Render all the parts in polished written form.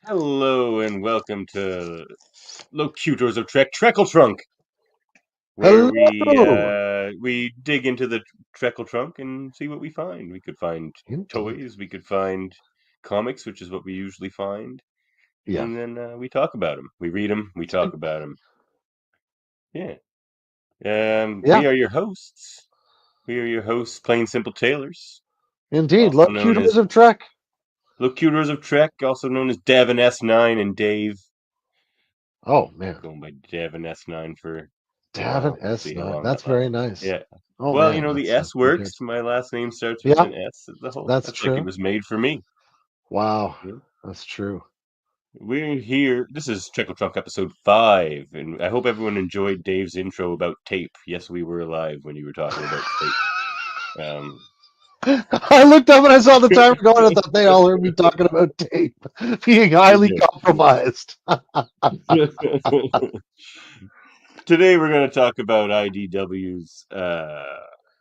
Hello and welcome to Locutors of Trekle Trunk, where Hello. we dig into the Trekle Trunk and see what we find. We could find Indeed. toys, we could find comics, which is what we usually find, Yeah. and then we talk about them. We read them, we talk about them. Yeah. Yeah. We are your hosts. We are your hosts, Plain Simple Tailors, Indeed. also known Locutors as of Trek. Locutors of Trek, also known as Devin S9 and Dave. Oh, man. Going by Devin S9 for a Davin while. We'll see how S9. long That's that very lasts. nice. Yeah. Oh, Well, man. the That's S pretty good. works. My last name starts with Yeah, an S. that's That's like it true. was made for me. Wow. Yeah. That's true. We're here. This is Trekle Trunk episode 5, and I hope everyone enjoyed Dave's intro about tape. Yes, we were alive when you were talking about tape. I looked up and I saw the timer going. I thought they all heard me talking about tape being highly compromised. Today we're going to talk about IDW's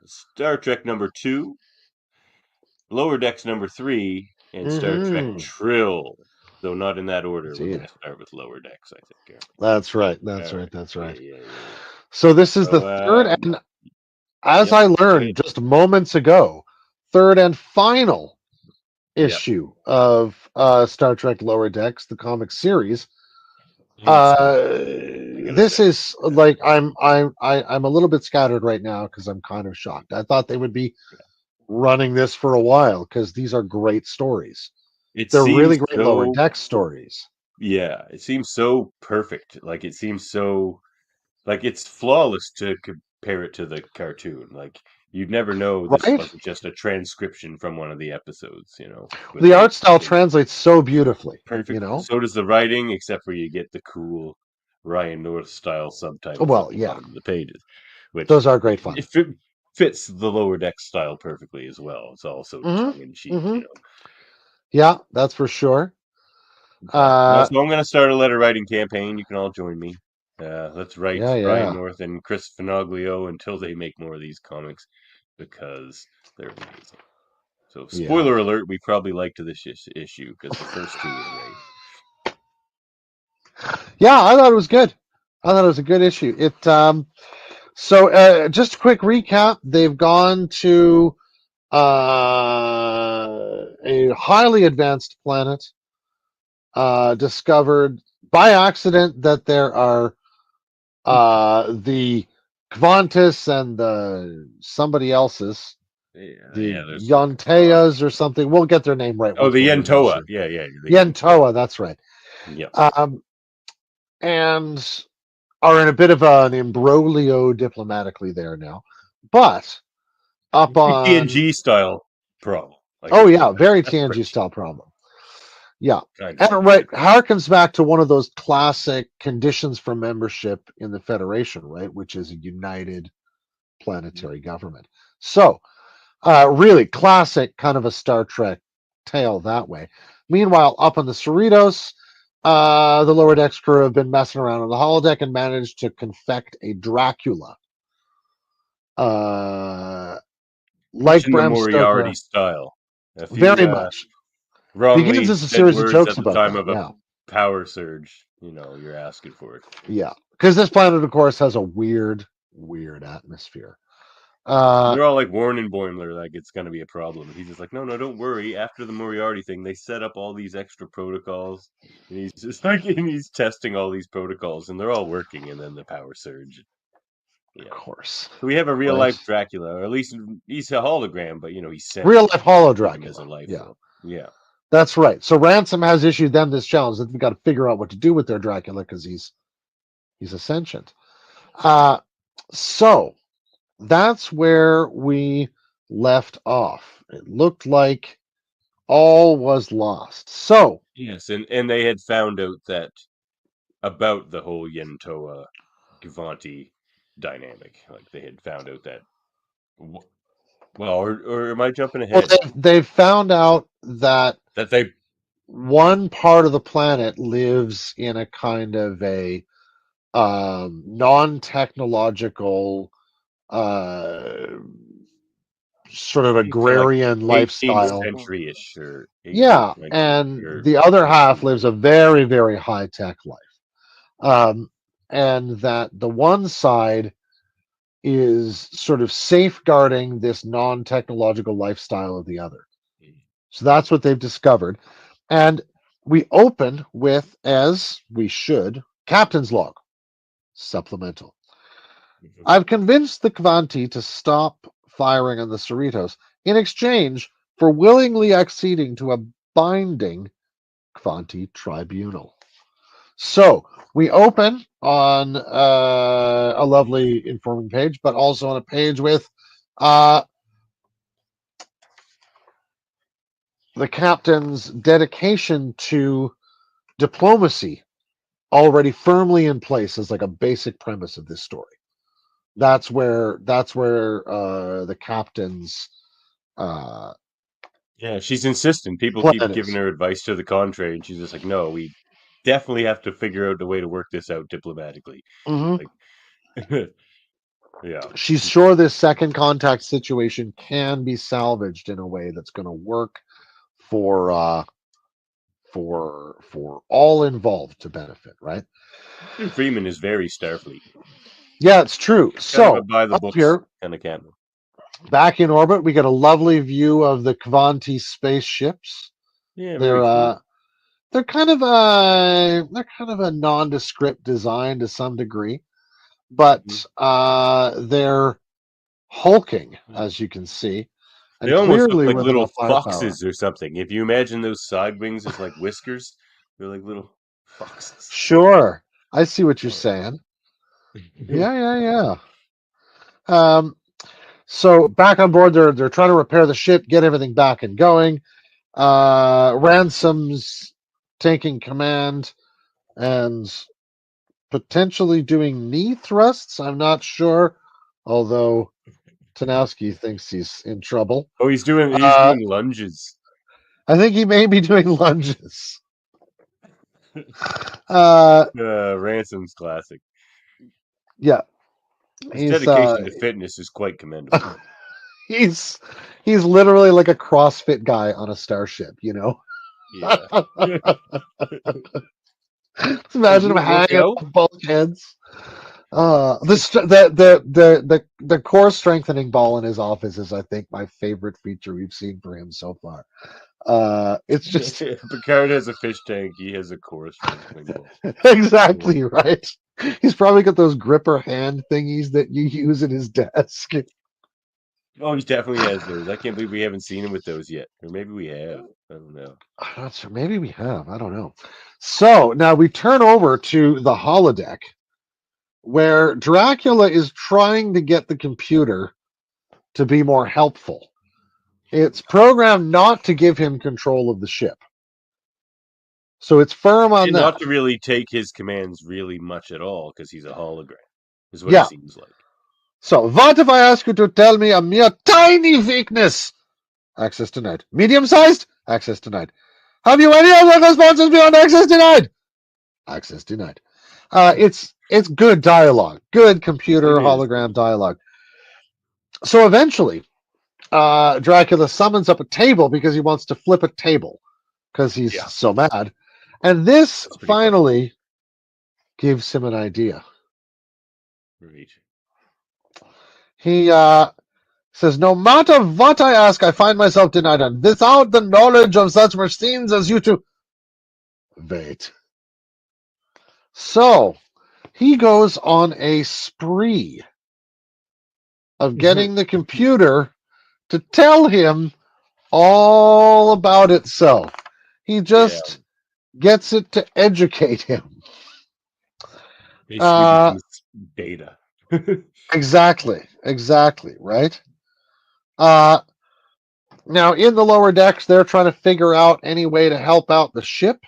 Star Trek number 2, Lower Decks number 3, and Star Trek Trill. Though not in that order. We're going Indeed. to start with Lower Decks, I think. That's right. That's All right. right. That's Yeah, right. yeah, yeah. So this is the So, third, and as yep. I Go learned ahead. just moments ago, third and final Yep. issue of Star Trek Lower Decks, the comic series. Yes. I gotta This say. is like I'm a little bit scattered right now because I'm kind of shocked. I thought they would be running this for a while because these are great stories. It They're really seems great Lower so. Decks stories. Yeah. It seems so perfect. Like it seems so. Like it's flawless to compare it to the cartoon. Like you'd never know this Right? wasn't just a transcription from one of the episodes. With The the art style translates so beautifully, perfect. So does the writing, except for you get the cool Ryan North style subtitles at Well, the yeah, bottom of the pages, which those are great fun. fits the Lower Deck style perfectly as well. It's also tongue in cheek. Yeah, that's for sure. So I'm going to start a letter writing campaign. You can all join me. Let's write Ryan North and Chris Finoglio until they make more of these comics because they're amazing. So, spoiler alert, we probably liked this issue because the first two were great. Yeah, I thought it was good. I thought it was a good issue. So just a quick recap. They've gone to a highly advanced planet, discovered by accident that there are the Qvantis and somebody else's, the Yonteas or something. We'll get their name right. Oh, the When we read Yentoa. through. Yeah. Yentoa, that's right. Yep. And are in a bit of an imbroglio diplomatically there now. But up on TNG style problem. very TNG style problem. Yeah. And Right, harkens back to one of those classic conditions for membership in the Federation, right? Which is a united planetary government. So, really classic kind of a Star Trek tale that way. Meanwhile, up on the Cerritos, the Lower Decks crew have been messing around on the holodeck and managed to confect a Dracula. Like Bram Moriarty Stoker. style. Very much. Wrongly Begins as a said series of words jokes at the about time that. of a power surge. You're asking for it. Yeah. Because this planet, of course, has a weird atmosphere. They're all like warning Boimler, like it's going to be a problem. And he's just like, no, don't worry. After the Moriarty thing, they set up all these extra protocols. And he's just like, and he's testing all these protocols, and they're all working. And then the power surge. Of course. So we have a real life Dracula, or at least he's a hologram, but he's set. Real life holo Dracula as a life. Yeah. That's right. So Ransom has issued them this challenge that they've got to figure out what to do with their Dracula because he's a sentient. So that's where we left off. It looked like all was lost. So yes, and they had found out that about the whole Yentoa Gvanti dynamic. Like they had found out that. Well, or am I jumping ahead? Well, they've found out that they one part of the planet lives in a kind of a non-technological sort of agrarian like 18th lifestyle. century-ish or 18th, yeah, 19th, and or the other half lives a very, very high-tech life. And that the one side is sort of safeguarding this non-technological lifestyle of the other. So that's what they've discovered. And we open with, as we should, Captain's Log, supplemental. I've convinced the Kvanti to stop firing on the Cerritos in exchange for willingly acceding to a binding Kvanti tribunal. So we open on a lovely informing page, but also on a page with the captain's dedication to diplomacy already firmly in place as like a basic premise of this story. That's where the captain's yeah, she's insistent. People keep giving her advice to the contrary, and she's just like, "No, we definitely have to figure out a way to work this out diplomatically." Mm-hmm. Like, yeah, she's sure this second contact situation can be salvaged in a way that's going to work for all involved to benefit, right? Freeman is very Starfleet. Yeah, it's true. So by the books here, kind of captain. Back in orbit, we get a lovely view of the Kvanti spaceships. Yeah, they're cool. They're kind of a nondescript design to some degree, but they're hulking, as you can see. And they almost look like little foxes or something. If you imagine those side wings as like whiskers, they're like little foxes. Sure, I see what you're saying. Yeah. So back on board, they're trying to repair the ship, get everything back and going. Ransom's taking command and potentially doing knee thrusts. I'm not sure, although Tanowski thinks he's in trouble. Oh, he's doing lunges. I think he may be doing lunges. Ransom's classic. Yeah, his dedication to fitness is quite commendable. He's literally like a CrossFit guy on a starship, you know. Yeah. Imagine him hanging on both heads. The core strengthening ball in his office is, I think, my favorite feature we've seen for him so far. It's just Picard has a fish tank. He has a core strengthening ball. Exactly right. He's probably got those gripper hand thingies that you use at his desk. Oh, he definitely has those. I can't believe we haven't seen him with those yet. Or maybe we have. I don't know. I'm not sure. Maybe we have. I don't know. So now we turn over to the holodeck where Dracula is trying to get the computer to be more helpful. It's programmed not to give him control of the ship. So it's firm on that. Not to really take his commands really much at all because he's a hologram, is what it seems like. So, what if I ask you to tell me a mere tiny weakness? Access denied. Medium-sized? Access denied. Have you any other responses beyond access denied? Access denied. It's good dialogue. Good computer hologram dialogue. So eventually, Dracula summons up a table because he wants to flip a table because he's so mad. And this finally gives him an idea. Right. He says, no matter what I ask, I find myself denied, and without the knowledge of such machines as you two. Wait. So, he goes on a spree of getting the computer to tell him all about itself. He just gets it to educate him. Basically, data. Exactly, right? Now, in the lower decks, they're trying to figure out any way to help out the ship.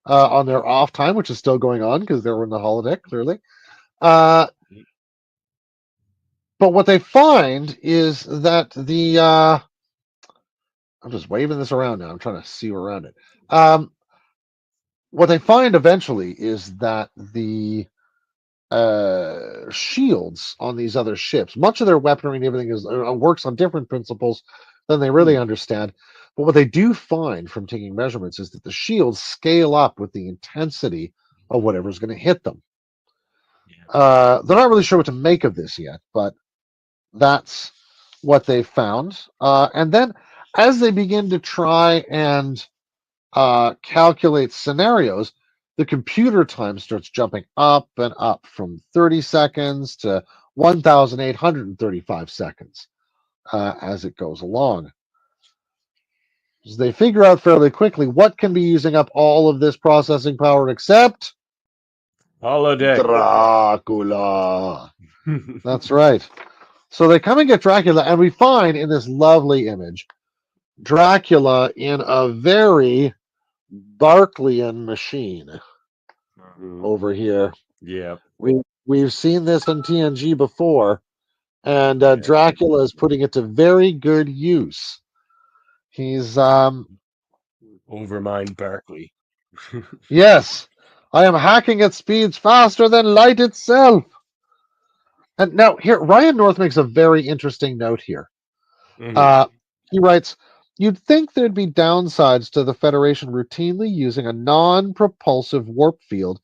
on their off time, which is still going on because they were in the holodeck, clearly. But what they find is that the I'm just waving this around now. I'm trying to see around it. What they find eventually is that the shields on these other ships, much of their weaponry and everything works on different principles than they really understand. But what they do find from taking measurements is that the shields scale up with the intensity of whatever's going to hit them. They're not really sure what to make of this yet, but that's what they found. And then as they begin to try and calculate scenarios, the computer time starts jumping up and up from 30 seconds to 1,835 seconds as it goes along. So they figure out fairly quickly what can be using up all of this processing power except holodeck Dracula. That's right. So they come and get Dracula, and we find in this lovely image Dracula in a very Barclayan machine over here. Yeah. We've seen this on TNG before, and Dracula is putting it to very good use. He's overmind Barclay. Yes, I am hacking at speeds faster than light itself. And now here, Ryan North makes a very interesting note here. He writes, "You'd think there'd be downsides to the Federation routinely using a non-propulsive warp field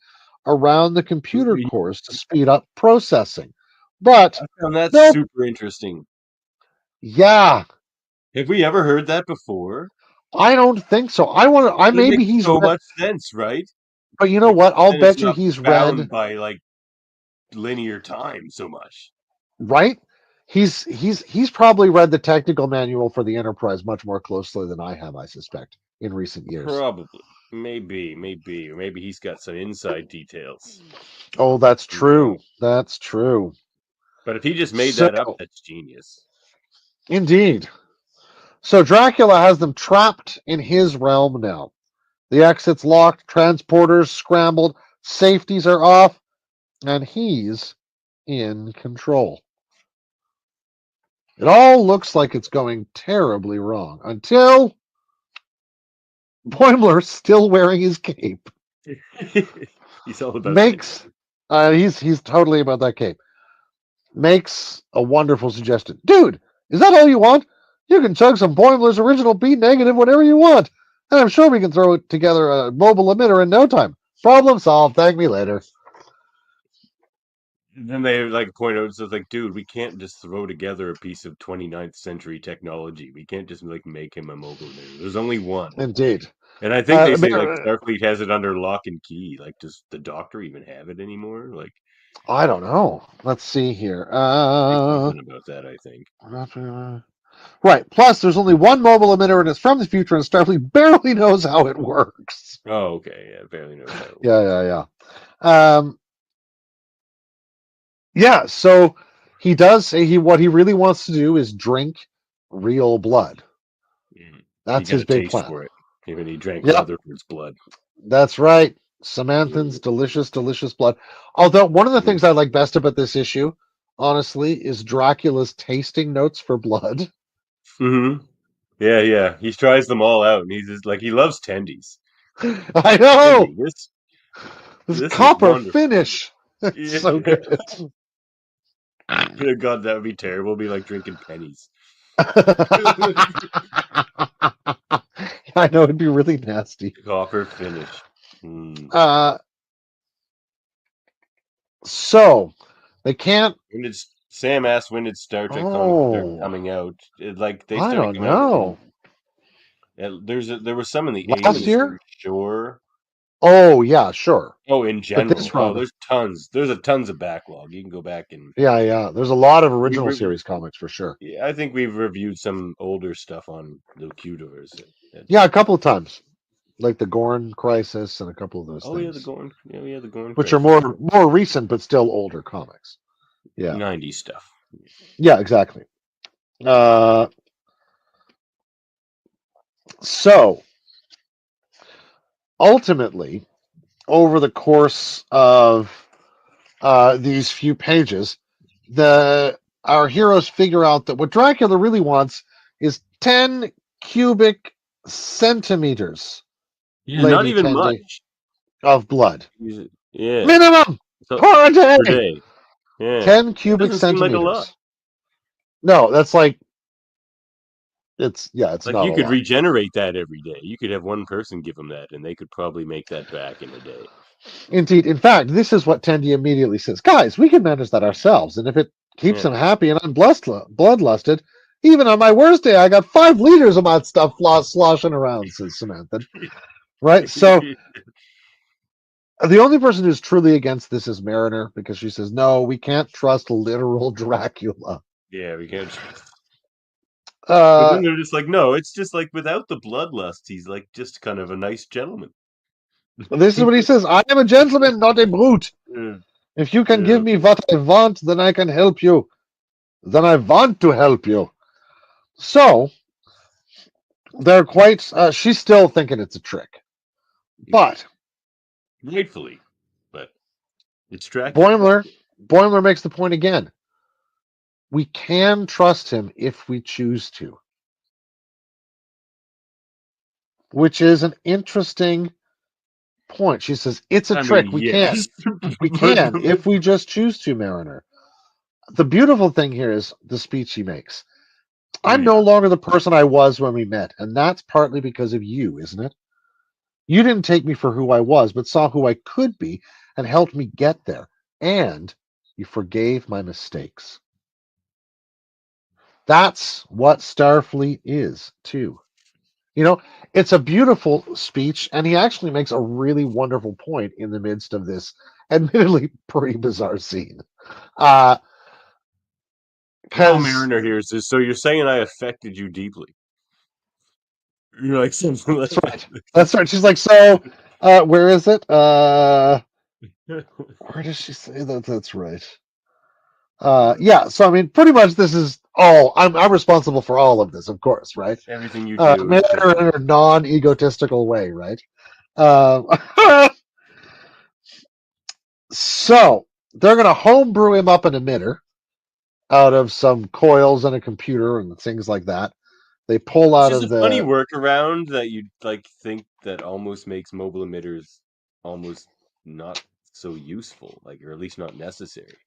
around the computer cores to speed up processing. But I found that nope. super interesting. Yeah. Have we ever heard that before? I don't think so. Maybe he's so much sense, right? But you know what? I'll bet you he's read by like linear time so much. Right? He's probably read the technical manual for the Enterprise much more closely than I have, I suspect, in recent years. Probably. Maybe. Or maybe he's got some inside details. Oh, that's true. That's true. But if he just made that up, that's genius. Indeed. So Dracula has them trapped in his realm now. The exit's locked, transporters scrambled, safeties are off, and he's in control. It all looks like it's going terribly wrong until Boimler, still wearing his cape, he's all about he's totally about that cape. Makes a wonderful suggestion. Dude, is that all you want? You can chug some Boimler's original B negative whenever you want, and I'm sure we can throw together a mobile emitter in no time. Problem solved. Thank me later. And then they like point out, so it's like, dude, we can't just throw together a piece of 29th century technology. We can't just like make him a mobile emitter. There's only one. Indeed. And I think they say like Starfleet has it under lock and key. Like, does the Doctor even have it anymore? Like, I don't know. Let's see here. Something about that, I think. Right. Plus, there's only one mobile emitter, and it's from the future, and Starfleet barely knows how it works. Oh, okay. Yeah, barely knows how it works. Yeah. Yeah. So he does say what he really wants to do is drink real blood. That's his big plan. For it. Even he drank Rutherford's blood. That's right. Samanthan's delicious, delicious blood. Although one of the things I like best about this issue, honestly, is Dracula's tasting notes for blood. Mm-hmm. Yeah. He tries them all out, and he's just like, he loves tendies. I know. This copper finish. It's so good. God, that would be terrible. It'd be like drinking pennies. I know, it'd be really nasty. Copper finish. So they can't. When did Sam asked when did Star Trek comics start coming out? They started I don't know. There was some in the last 80s, year. Sure. Oh yeah, sure. Oh, in general. There's tons. There's tons of backlog. You can go back and yeah. There's a lot of original series comics for sure. Yeah, I think we've reviewed some older stuff on Locutors. Yeah, a couple of times, like the Gorn Crisis and a couple of those things. Yeah, the Gorn. Yeah, the Gorn. Which Crisis. Are more recent, but still older comics. Yeah, 90s stuff. Yeah, exactly. So ultimately, over the course of these few pages, our heroes figure out that what Dracula really wants is 10 cubic centimeters, Yeah, not Lady even Tendi, much. of blood. Yeah, Minimum so, per per day. day. Yeah, 10 that cubic doesn't seem like a lot. centimeters. No, that's like, it's Like not you a could lot. regenerate that every day. You could have one person give them that, and they could probably make that back in a day. Indeed. In fact, this is what Tendi immediately says. Guys, we can manage that ourselves. And if it keeps Yeah. them happy and I'm bloodlusted, even on my worst day, I got 5 liters of my stuff sloshing around, says Samantha. Right? So the only person who's truly against this is Mariner, because she says, no, we can't trust literal Dracula. Yeah, we can't trust. But Uh, then they're just like, no, it's just like without the bloodlust, he's like just kind of a nice gentleman. this is what he says. I am a gentleman, not a brute. Yeah. If you can Yeah. give me what I want, then I can help you. Then I want to help you. So they're quite. She's still thinking it's a trick, but Rightfully, but it's Dracula. Boimler makes the point again. We can trust him if we choose to, which is an interesting point. She says it's a I mean, trick. We can. yes, We but can if we just choose to, Mariner. The beautiful thing here is the speech he makes. oh I'm yeah, no longer the person I was when we met, and that's partly because of you, isn't it? You didn't take me for who I was, but saw who I could be and helped me get there. And you forgave my mistakes. That's what Starfleet is, too. You know, it's a beautiful speech, and he actually makes a really wonderful point in the midst of this admittedly pretty bizarre scene. no Because Mariner here says. So you're saying I affected you deeply? You're like something like that's right. That's right. She's like, so where is it? Where does she say that? That's right. Yeah, so I mean, pretty much this is all I'm responsible for all of this, of course, right? Everything you do is Manner because in a non-egotistical way, right? Uh, so they're gonna homebrew him up an emitter out of some coils and a computer and things like that. They pull which out is of a funny the workaround that you'd like think that almost makes mobile emitters almost not so useful, like or at least not necessary.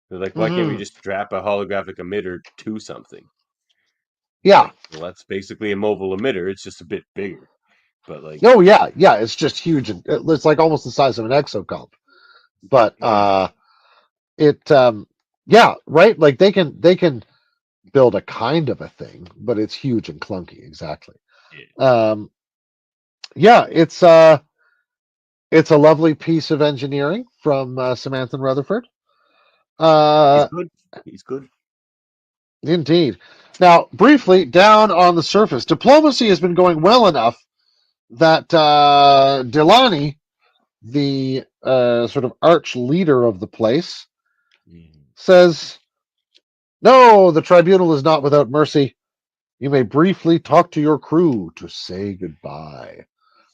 They're like, why can't we Mhm. just strap a holographic emitter to something? Yeah. Like, well, that's basically a mobile emitter. It's just a bit bigger, but like, Oh yeah, yeah. It's just huge. And it's like almost the size of an exocomp. But yeah, it yeah, right. Like they can build a kind of a thing, but it's huge and clunky. Exactly. yeah. Um, yeah, it's a lovely piece of engineering from Samantha Rutherford. He's Uh, good. He's good. Indeed. Now, briefly, down on the surface, diplomacy has been going well enough that Delani, the sort of arch leader of the place, says, no, the tribunal is not without mercy. You may briefly talk to your crew to say goodbye.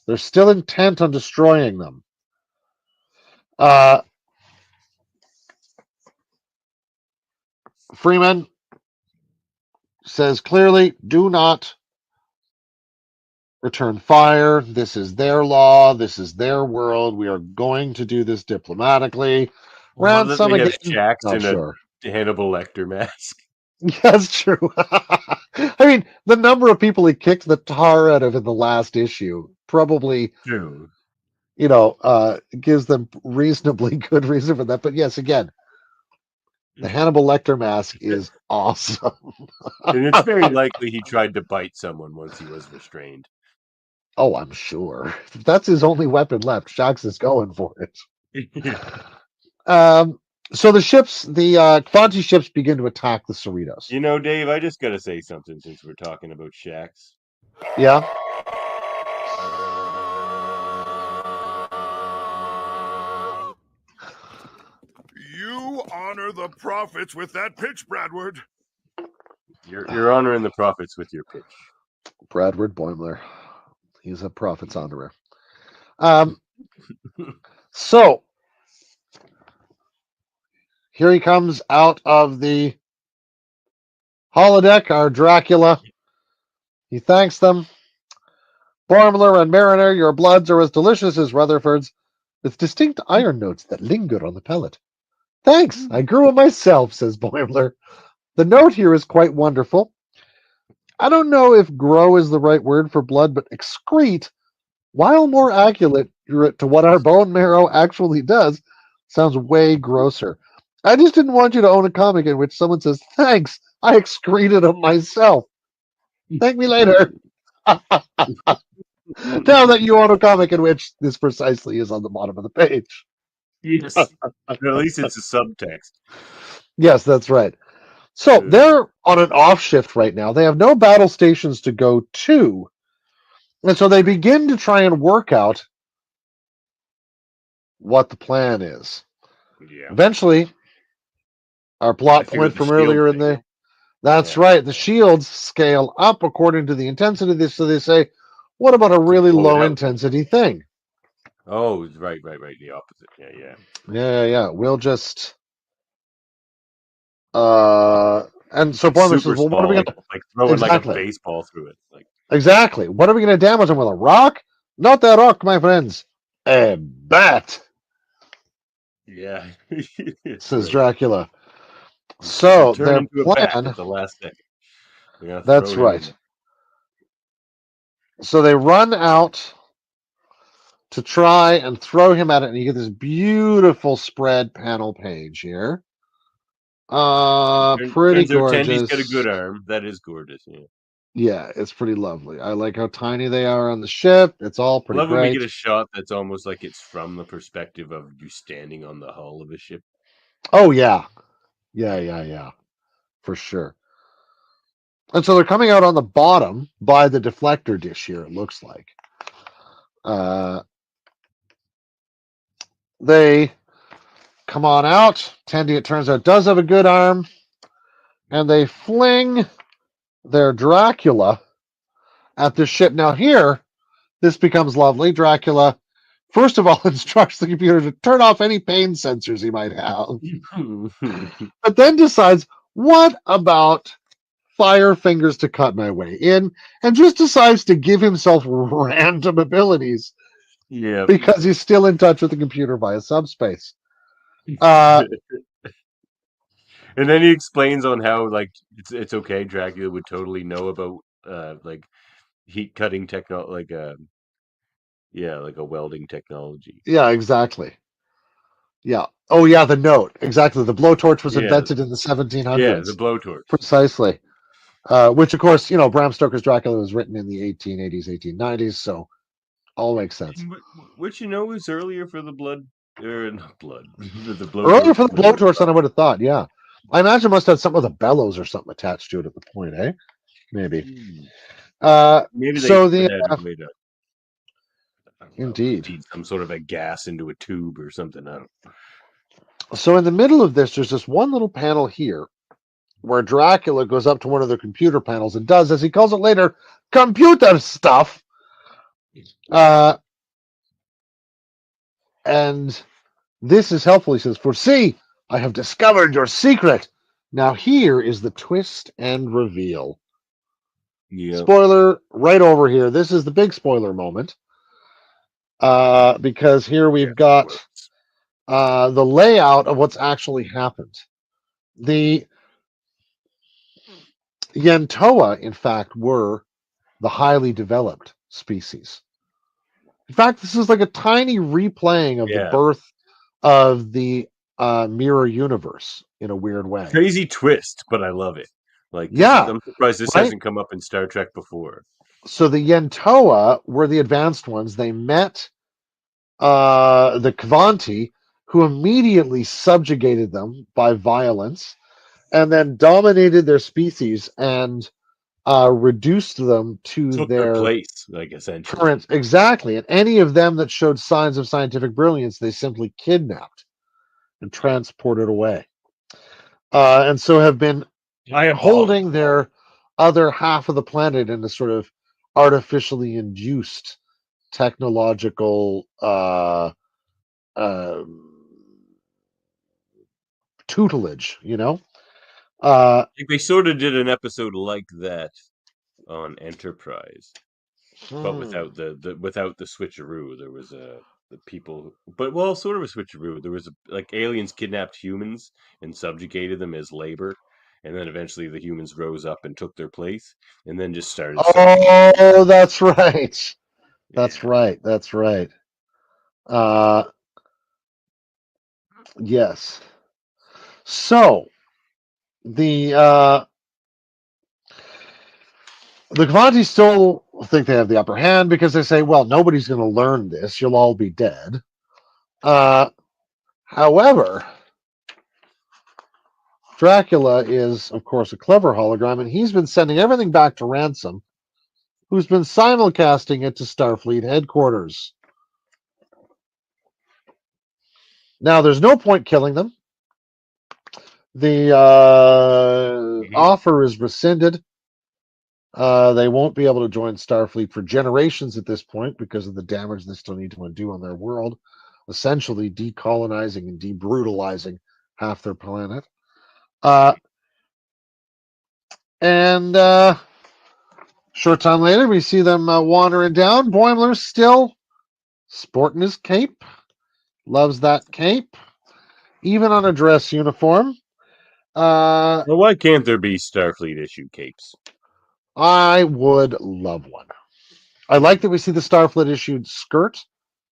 They're still intent on destroying them. Uh, Freeman says clearly, do not return fire. This is their law. This is their world. We are going to do this diplomatically. I love that Ransom they have again? Shaxx Not in a sure. Hannibal Lecter mask. Yeah, that's true. I mean, the number of people he kicked the tar out of in the last issue probably, True. gives them reasonably good reason for that. But yes, again, the Hannibal Lecter mask is awesome. And it's very likely he tried to bite someone once he was restrained. Oh, I'm sure. If that's his only weapon left, Shaxx is going for it. Um, so the Kvanti ships begin to attack the Cerritos. You know, Dave, I just got to say something since we're talking about Shaxx. Yeah. You honor the prophets with that pitch, Bradward. You're honoring the prophets with your pitch. Bradward Boimler. He's a prophet's honorer. So here he comes out of the holodeck, our Dracula. He thanks them. Formler and Mariner, your bloods are as delicious as Rutherford's, with distinct iron notes that linger on the pellet. Thanks, I grew it myself, says Boimler. The note here is quite wonderful. I don't know if grow is the right word for blood, but excrete, while more accurate to what our bone marrow actually does, sounds way grosser. I just didn't want you to own a comic in which someone says, thanks, I excreted them myself. Thank me later. Now that you own a comic in which this precisely is on the bottom of the page. Yes. At least it's a subtext. Yes, that's right. So they're on an off shift right now. They have no battle stations to go to. And so they begin to try and work out what the plan is. Yeah. Eventually, our plot point from earlier in the... That's right. The shields scale up according to the intensity of this. So they say, what about a really low intensity thing? Oh, right. The opposite. Yeah. We'll just... and so Boimler says, well, what are we going to... Like throwing like a baseball through it. Like Exactly. What are we going to damage them with? A rock? Not that rock, my friends. A bat. Yeah. Says Dracula. So their plan... at the last second. That's right. So they run out to try and throw him at it, and you get this beautiful spread panel page here. Pretty gorgeous. Tendy's got a good arm. That is gorgeous. Yeah, it's pretty lovely. I like how tiny they are on the ship. It's all pretty great. I love when we get a shot that's almost like it's from the perspective of you standing on the hull of a ship. Oh, yeah. Yeah. For sure. And so they're coming out on the bottom by the deflector dish here, it looks like. They come on out. Tendy, it turns out, does have a good arm. And they fling their Dracula at the ship. Now here, this becomes lovely. Dracula, first of all, instructs the computer to turn off any pain sensors he might have. But then decides, what about fire fingers to cut my way in? And just decides to give himself random abilities. Yeah. Because he's still in touch with the computer via subspace. And then he explains on how like it's okay. Dracula would totally know about like heat cutting technology, like a welding technology. Yeah, exactly. Yeah. Oh, yeah. The note. Exactly. The blowtorch was invented in the 1700s. Yeah, the blowtorch. Precisely. Which, of course, Bram Stoker's Dracula was written in the 1880s, 1890s, so all makes sense. Which is earlier for the blood. Not blood. The blowtorch. Earlier for the blowtorch than I would have thought, yeah. I imagine it must have something with a bellows or something attached to it at the point, eh? Maybe. Maybe they so indeed feed some sort of a gas into a tube or something. I don't know. So in the middle of this, there's this one little panel here where Dracula goes up to one of the computer panels and does, as he calls it later, computer stuff. And this is helpful. He says, "For see, I have discovered your secret." Now here is the twist and reveal. Yep. Spoiler right over here. This is the big spoiler moment. Because here we've got the layout of what's actually happened. The Yentoa, in fact, were the highly developed species. In fact, this is like a tiny replaying of the birth of the mirror universe in a weird way. Crazy twist, but I love it. I'm surprised this hasn't come up in Star Trek before. So the Yentoa were the advanced ones. They met the Kvanti, who immediately subjugated them by violence and then dominated their species and reduced them to their place, like essentially. Current, exactly. And any of them that showed signs of scientific brilliance, they simply kidnapped and transported away. And so have been holding their other half of the planet in a sort of artificially induced technological tutelage, I think they sort of did an episode like that on Enterprise, but without the switcheroo. There was the people, sort of a switcheroo. There was like aliens kidnapped humans and subjugated them as labor, and then eventually the humans rose up and took their place, and then just started. Oh, that's right. That's right. That's right. Yes. So the Kvanti still think they have the upper hand because they say, well, nobody's going to learn this. You'll all be dead. However, Dracula is, of course, a clever hologram, and he's been sending everything back to Ransom, who's been simulcasting it to Starfleet headquarters. Now, there's no point killing them. The offer is rescinded. They won't be able to join Starfleet for generations at this point because of the damage they still need to undo on their world, essentially decolonizing and debrutalizing half their planet. And short time later, we see them wandering down. Boimler's still sporting his cape. Loves that cape, even on a dress uniform. Well, why can't there be Starfleet issue capes? I would love one. I like that we see the Starfleet issued skirt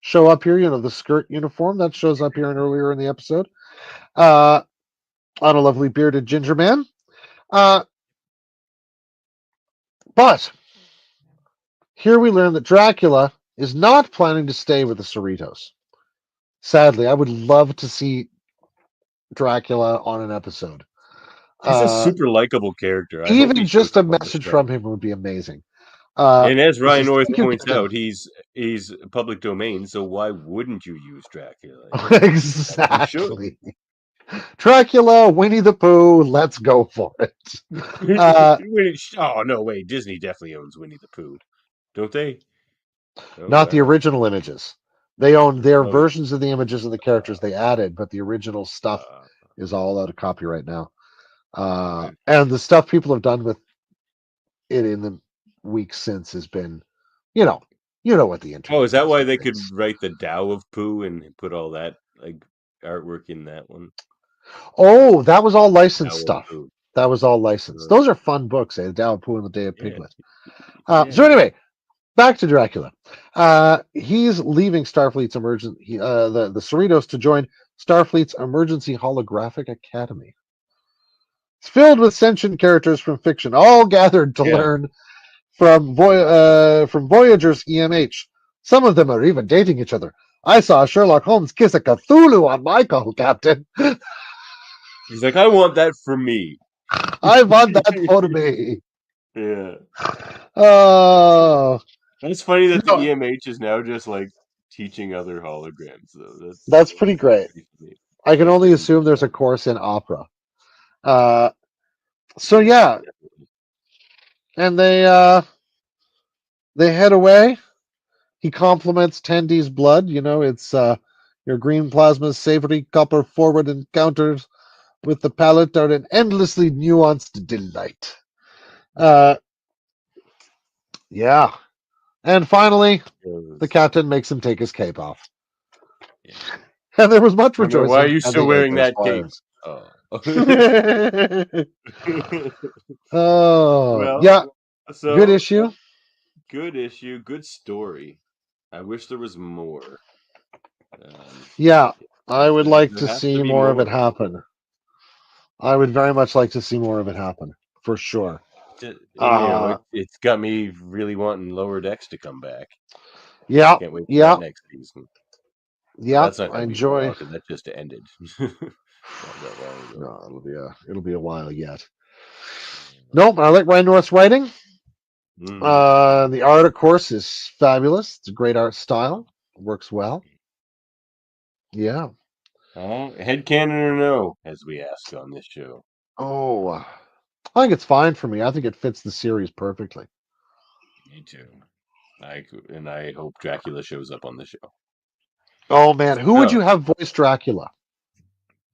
show up here. The skirt uniform that shows up here earlier in the episode. On a lovely bearded ginger man. But here we learn that Dracula is not planning to stay with the Cerritos. Sadly, I would love to see Dracula on an episode. He's a super likable character. Even just a message from him would be amazing. And as Ryan North points out, he's public domain, so why wouldn't you use Dracula? Exactly. Dracula, Winnie the Pooh, let's go for it. Oh, no, wait. Disney definitely owns Winnie the Pooh. Don't they? Oh, not the original images. They own their versions of the images and the characters they added, but the original stuff is all out of copyright now. And the stuff people have done with it in the weeks since has been, you know what the internet. Oh, is that why they could write the Tao of Pooh and put all that like artwork in that one? Oh, that was all licensed stuff. That was all licensed. Those are fun books, The Tao of Pooh and the Day of Piglet. So anyway, back to Dracula. He's leaving Starfleet's emergency, the Cerritos, to join Starfleet's Emergency Holographic Academy. It's filled with sentient characters from fiction, all gathered to learn from Voyager's EMH. Some of them are even dating each other. I saw Sherlock Holmes kiss a Cthulhu on my call, Captain. He's like, I want that for me. I want that for me. Yeah. Oh. It's funny that the EMH is now just like teaching other holograms, though. That's pretty great. I can only assume there's a course in opera. So yeah, and they head away. He compliments Tandy's blood. It's your green plasma's savory copper forward encounters with the palate are an endlessly nuanced delight. Yeah. And finally, the captain makes him take his cape off. Yeah. And there was much rejoicing. Why are you still wearing that cape? Oh. Well, yeah. So, good issue. Good issue. Good story. I wish there was more. Yeah. I would like to see more of it happen. I would very much like to see more of it happen, for sure. It's got me really wanting Lower Decks to come back. Yeah, can't wait for that next season. Yeah, that's not I enjoy. That just ended. No, it'll be a while yet. Nope, I like Ryan North's writing. The art, of course, is fabulous. It's a great art style. It works well. Yeah. Headcanon or no, as we ask on this show. Oh, I think it's fine for me. I think it fits the series perfectly. Me too. I hope Dracula shows up on the show. Oh man, who would you have voice Dracula?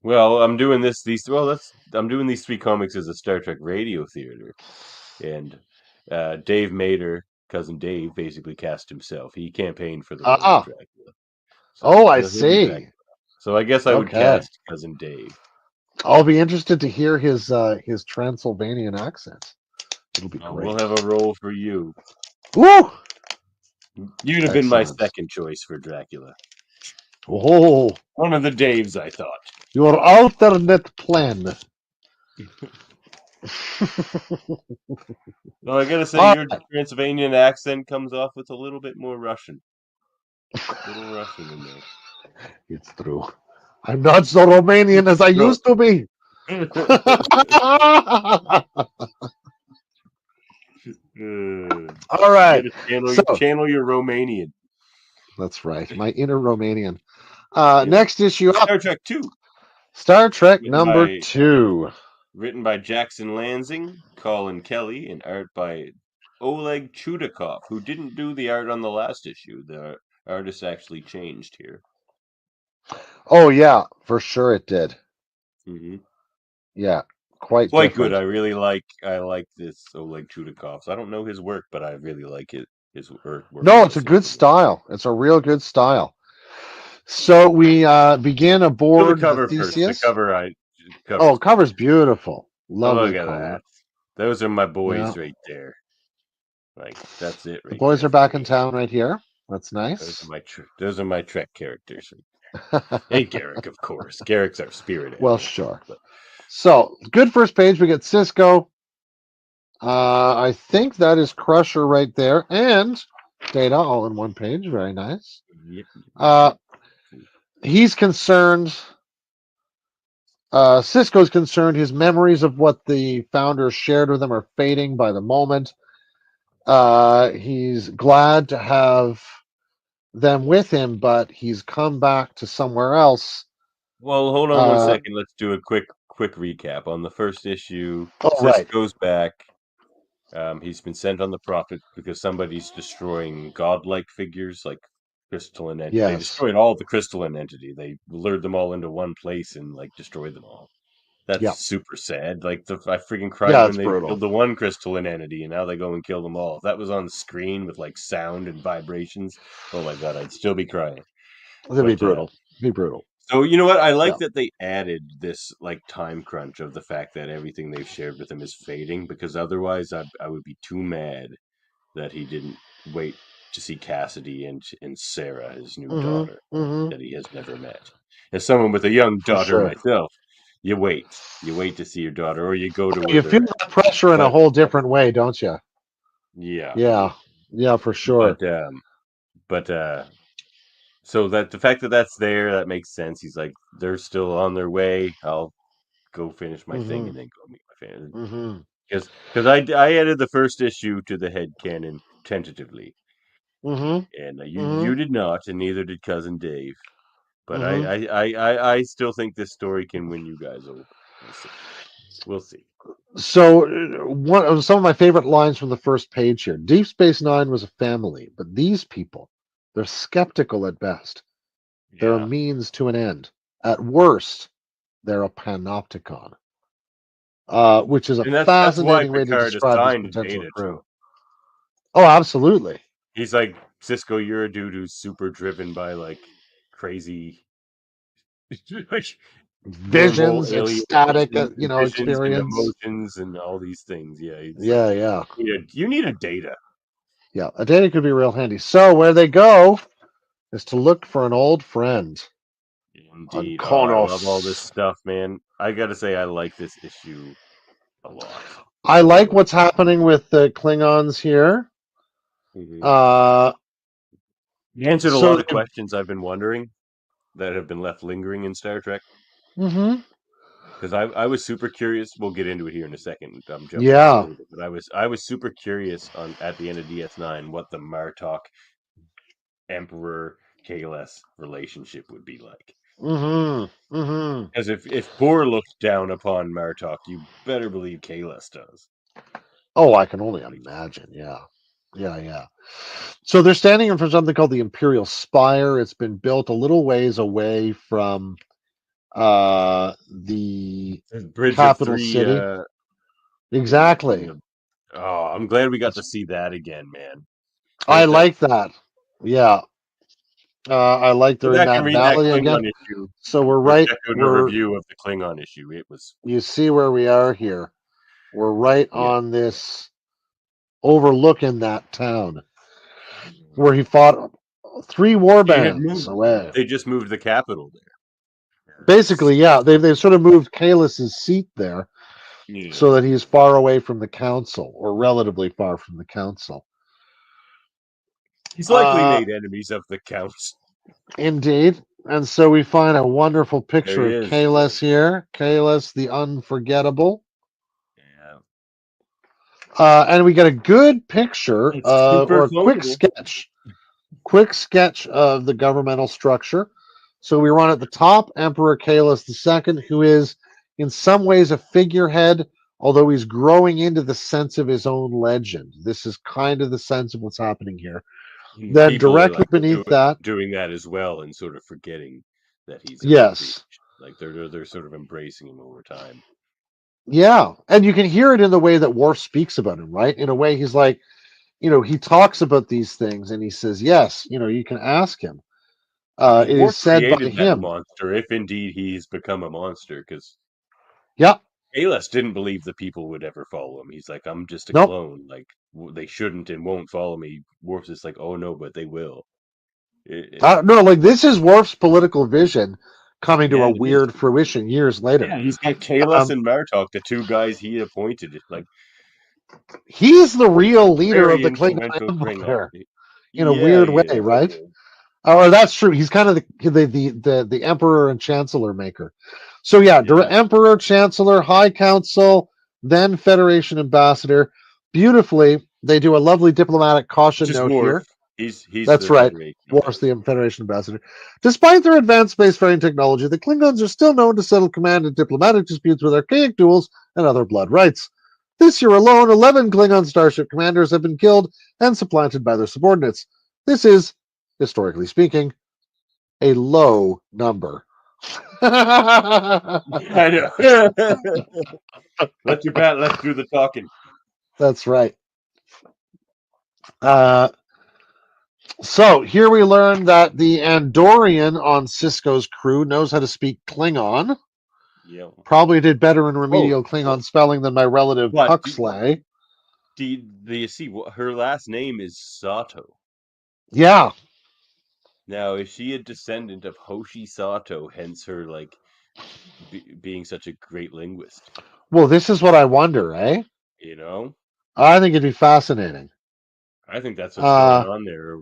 Well, I'm doing I'm doing these 3 comics as a Star Trek radio theater, and Dave Mater, cousin Dave, basically cast himself. He campaigned for the role of Dracula. So I he'll be see. Dracula. So I guess I would cast cousin Dave. I'll be interested to hear his Transylvanian accent. It'll be great. We'll have a role for you. Woo! You'd have been my second choice for Dracula. Oh, one of the Daves, I thought. Your alternate plan. No, I gotta say, your Transylvanian accent comes off with a little bit more Russian. A little Russian in there. It's true. I'm not so Romanian as I used to be. All right. Channel your Romanian. That's right. My inner Romanian. Next issue up. Star Trek 2. Star Trek number 2. Written by Jackson Lansing, Colin Kelly, and art by Oleg Chudakov, who didn't do the art on the last issue. The artist actually changed here. Oh, yeah. For sure it did. Mm-hmm. Yeah. Quite good. I like this Oleg Chudakov. I don't know his work, but I really like it. His work. No, it's a good style. It's a real good style. So we begin aboard the cover Theseus. The cover, cover's beautiful. Lovely. Look at that. Those are my boys right there. Like that's it. Right. The boys are back in town right here. That's nice. Those are my Trek characters. Hey, Garrick, of course. Garrick's our spirit. Well, sure. But. So good first page. We get Sisko. I think that is Crusher right there, and Data all in one page. Very nice. Yep. He's concerned. Sisko's concerned. His memories of what the founders shared with him are fading by the moment. He's glad to have them with him, but he's come back to somewhere else. Well, hold on 1 second. Let's do a quick recap. On the first issue, Sisko's back. He's been sent on the Prophet because somebody's destroying godlike figures like crystalline entity. Yes. They destroyed all the crystalline entity. They lured them all into one place and destroyed them all. That's super sad. I freaking cried when they killed the one crystalline entity, and now they go and kill them all. If that was on the screen with sound and vibrations, oh my god, I'd still be crying. It'd be brutal. Be brutal. So you know what? I like that they added this time crunch of the fact that everything they've shared with him is fading, because otherwise I would be too mad that he didn't wait to see Cassidy and Sarah, his new daughter, that he has never met. As someone with a young daughter myself, you wait to see your daughter, or you go to where you feel the pressure in a whole different way, don't you? Yeah, for sure. So that the fact that that's there, that makes sense. He's like, they're still on their way. I'll go finish my thing and then go meet my family. Because I added the first issue to the headcanon tentatively, and you did not, and neither did cousin Dave. But I still think this story can win you guys over. We'll see. So some of my favorite lines from the first page here. Deep Space Nine was a family, but these people, they're skeptical at best. They're a means to an end. At worst, they're a panopticon. Which is a fascinating way to describe this potential crew. Oh, absolutely. He's like, Sisko, you're a dude who's super driven by crazy visions, ecstatic, experience, and emotions, and all these things. Yeah. You need a Data. Yeah, a Data could be real handy. So where they go is to look for an old friend. Indeed. I love all this stuff, man. I gotta say, I like this issue a lot. I like what's happening with the Klingons here. You answered a lot of questions I've been wondering that have been left lingering in Star Trek. Because I was super curious. We'll get into it here in a second. I'm jumping a little bit, but I was super curious at the end of DS9 what the Martok Emperor Kahless relationship would be like. Because if Bohr looked down upon Martok, you better believe Kahless does. Oh, I can only imagine. Yeah. Yeah. So they're standing in front of something called the Imperial Spire. It's been built a little ways away from the Bridge of capital Three. city. Exactly. Oh, I'm glad we got to see that again, man. I like that. Yeah. I like they're in Back and that read that valley again. Klingon issue. So we're Or right. check out a We're review of the Klingon issue. It was. you see where we are here. We're right Yeah. on this overlooking that town where he fought 3 war bands away. They just moved the capital there. Basically, yeah, they've sort of moved Kalis's seat there so that he's far away from the council, or relatively far from the council. He's likely made enemies of the counts. Indeed. And so we find a wonderful picture of Kalis here. Kalis the Unforgettable. Yeah. And we get a good picture or a quick sketch of the governmental structure. So we run at the top Emperor Kalis II, who is in some ways a figurehead, although he's growing into the sense of his own legend. This is kind of the sense of what's happening here. Then directly beneath that, doing that as well, and sort of forgetting that he's like they're sort of embracing him over time. Yeah, and you can hear it in the way that Worf speaks about him, right? In a way, he's like, he talks about these things, and he says, "Yes, you can ask him." It is said by him, monster, if indeed he's become a monster, because Kalis didn't believe the people would ever follow him. He's like, I'm just a clone. Like they shouldn't and won't follow me. Worf's just like, oh no, but they will. No, like this is Worf's political vision coming to a weird fruition years later. Yeah, he's got Kalis and Martok, the 2 guys he appointed. Like he's the real leader of the Klingon Empire in a weird way, right? Oh, that's true. He's kind of the Emperor and Chancellor maker. So Emperor, Chancellor, High Council, then Federation Ambassador. Beautifully, they do a lovely diplomatic caution note here. He's that's right. Worf's the Federation Ambassador. Despite their advanced spacefaring technology, the Klingons are still known to settle command and diplomatic disputes with archaic duels and other blood rights. This year alone, 11 Klingon starship commanders have been killed and supplanted by their subordinates. This is, historically speaking, a low number. I know. Let let's do the talking. That's right. So here we learn that the Andorian on Sisko's crew knows how to speak Klingon. Yeah. Probably did better in remedial Klingon spelling than my relative Huxley. Do you see her last name is Sato? Yeah. Now, is she a descendant of Hoshi Sato, hence her being such a great linguist? Well, this is what I wonder, eh? I think it'd be fascinating. I think that's what's going on there.